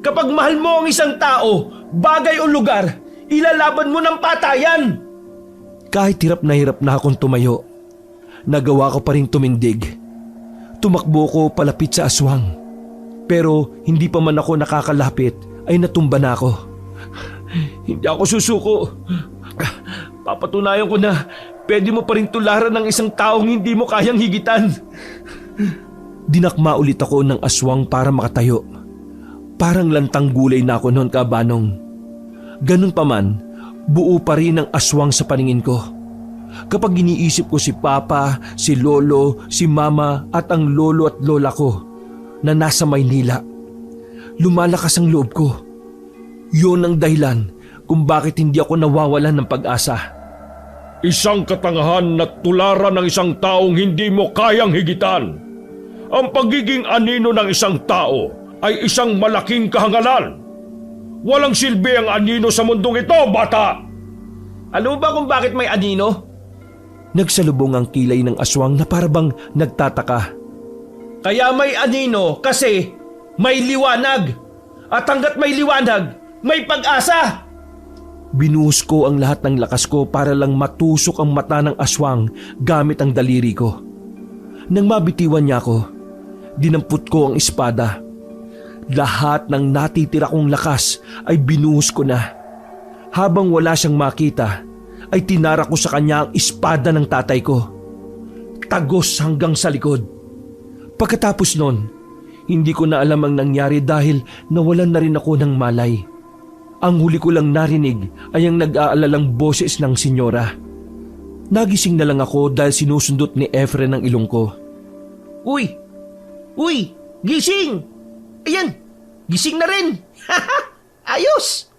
Kapag mahal mo ang isang tao, bagay o lugar, ilalaban mo ng patayan. Kahit hirap na akong tumayo, nagawa ko pa rin tumindig. Tumakbo ko palapit sa aswang. Pero hindi pa man ako nakakalapit ay natumba na ako. Hindi ako susuko. Papatunayan ko na pwede mo pa rin tularan ng isang taong hindi mo kayang higitan. Dinakma ulit ako ng aswang para makatayo. Parang lantang gulay na ako noon, Kabanong. Ganun pa man, buo pa rin ang aswang sa paningin ko. Kapag iniisip ko si Papa, si Lolo, si Mama at ang lolo at lola ko na nasa Maynila, lumalakas ang loob ko. Yun ang dahilan kung bakit hindi ako nawawalan ng pag-asa. Isang katangahan na tularan ng isang taong hindi mo kayang higitan. Ang pagiging anino ng isang tao ay isang malaking kahangalan. Walang silbi ang anino sa mundong ito, bata! Alam mo ba kung bakit may anino? Nagsalubong ang kilay ng aswang na parabang nagtataka. Kaya may anino kasi may liwanag. At hanggat may liwanag, may pag-asa. Binuhos ko ang lahat ng lakas ko para lang matusok ang mata ng aswang gamit ang daliri ko. Nang mabitiwan niya ako, dinampot ko ang espada. Lahat ng natitira kong lakas ay binuhos ko na. Habang wala siyang makita, ay tinara ko sa kanya ang espada ng tatay ko. Tagos hanggang sa likod. Pagkatapos nun, hindi ko na alam ang nangyari dahil nawalan na rin ako ng malay. Ang huli ko lang narinig ay ang nag-aalalang boses ng senyora. Nagising na lang ako dahil sinusundot ni Efren ang ilong ko. Uy! Uy! Gising! Ayan! Gising na rin! Ayos!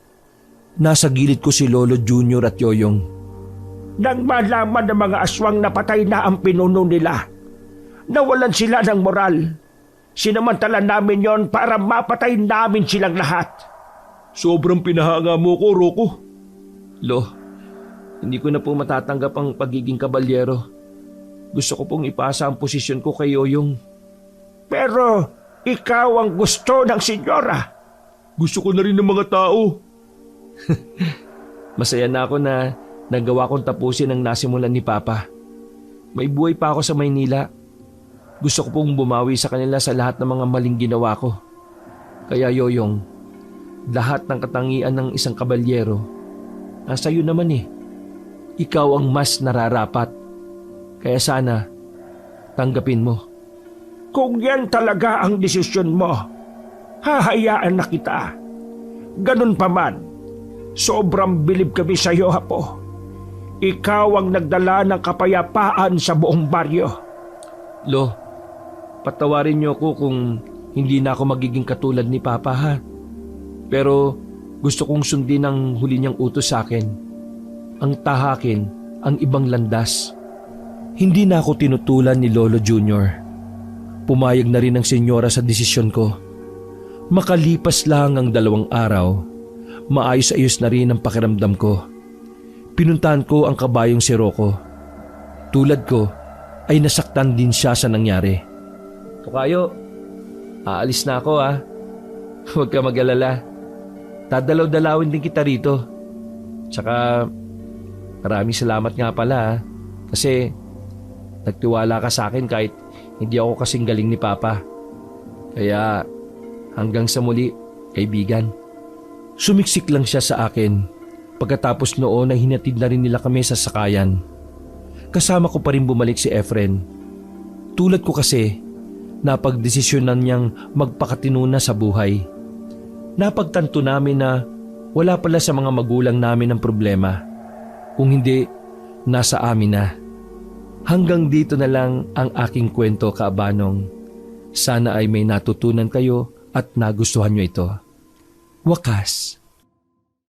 Nasa gilid ko si Lolo Junior at Yoyong. Nang malaman ng mga aswang na patay na ang pinuno nila, nawalan sila ng moral. Sinamantala namin yon para mapatay namin silang lahat. Sobrang pinahanga mo ko, Rocco. Lo, hindi ko na po matatanggap ang pagiging kabalyero. Gusto ko pong ipasa ang posisyon ko kay Yoyong. Pero ikaw ang gusto ng senyora. Gusto ko na rin ng mga tao. Masaya na ako na nagawa kong tapusin ang nasimulan ni Papa. May buhay pa ako sa Maynila. Gusto ko pong bumawi sa kanila sa lahat ng mga maling ginawa ko. Kaya Yoyong, lahat ng katangian ng isang kabalyero, nasa iyo naman eh. Ikaw ang mas nararapat. Kaya sana, tanggapin mo. Kung yan talaga ang desisyon mo, hahayaan na kita. Ganun pa man, sobrang bilib kami sa iyo, Apo. Ikaw ang nagdala ng kapayapaan sa buong baryo. Lo, patawarin niyo ako kung hindi na ako magiging katulad ni Papa, ha? Pero gusto kong sundin ang huli niyang utos sa akin. Ang tahakin, ang ibang landas. Hindi na ako tinutulan ni Lolo Junior. Pumayag na rin ang senyora sa desisyon ko. Makalipas lang ang 2 araw, maayos-ayos na rin ang pakiramdam ko. Pinuntahan ko ang kabayong si Rocco. Tulad ko, ay nasaktan din siya sa nangyari. Tukayo, aalis na ako ha. Huwag ka mag-alala. Dadalaw-dalawin din kita rito. Tsaka, maraming salamat nga pala ha. Kasi, nagtiwala ka sa akin kahit hindi ako kasing galing ni Papa. Kaya hanggang sa muli, kaibigan. Sumiksik lang siya sa akin. Pagkatapos noon ay hinatid na rin nila kami sa sakayan. Kasama ko pa rin bumalik si Efren. Tulad ko kasi, napagdesisyonan niyang magpakatinuna sa buhay. Napagtanto namin na wala pala sa mga magulang namin ang problema. Kung hindi, nasa amin na. Hanggang dito na lang ang aking kwento, Kaabanong. Sana ay may natutunan kayo at nagustuhan nyo ito. Wakas,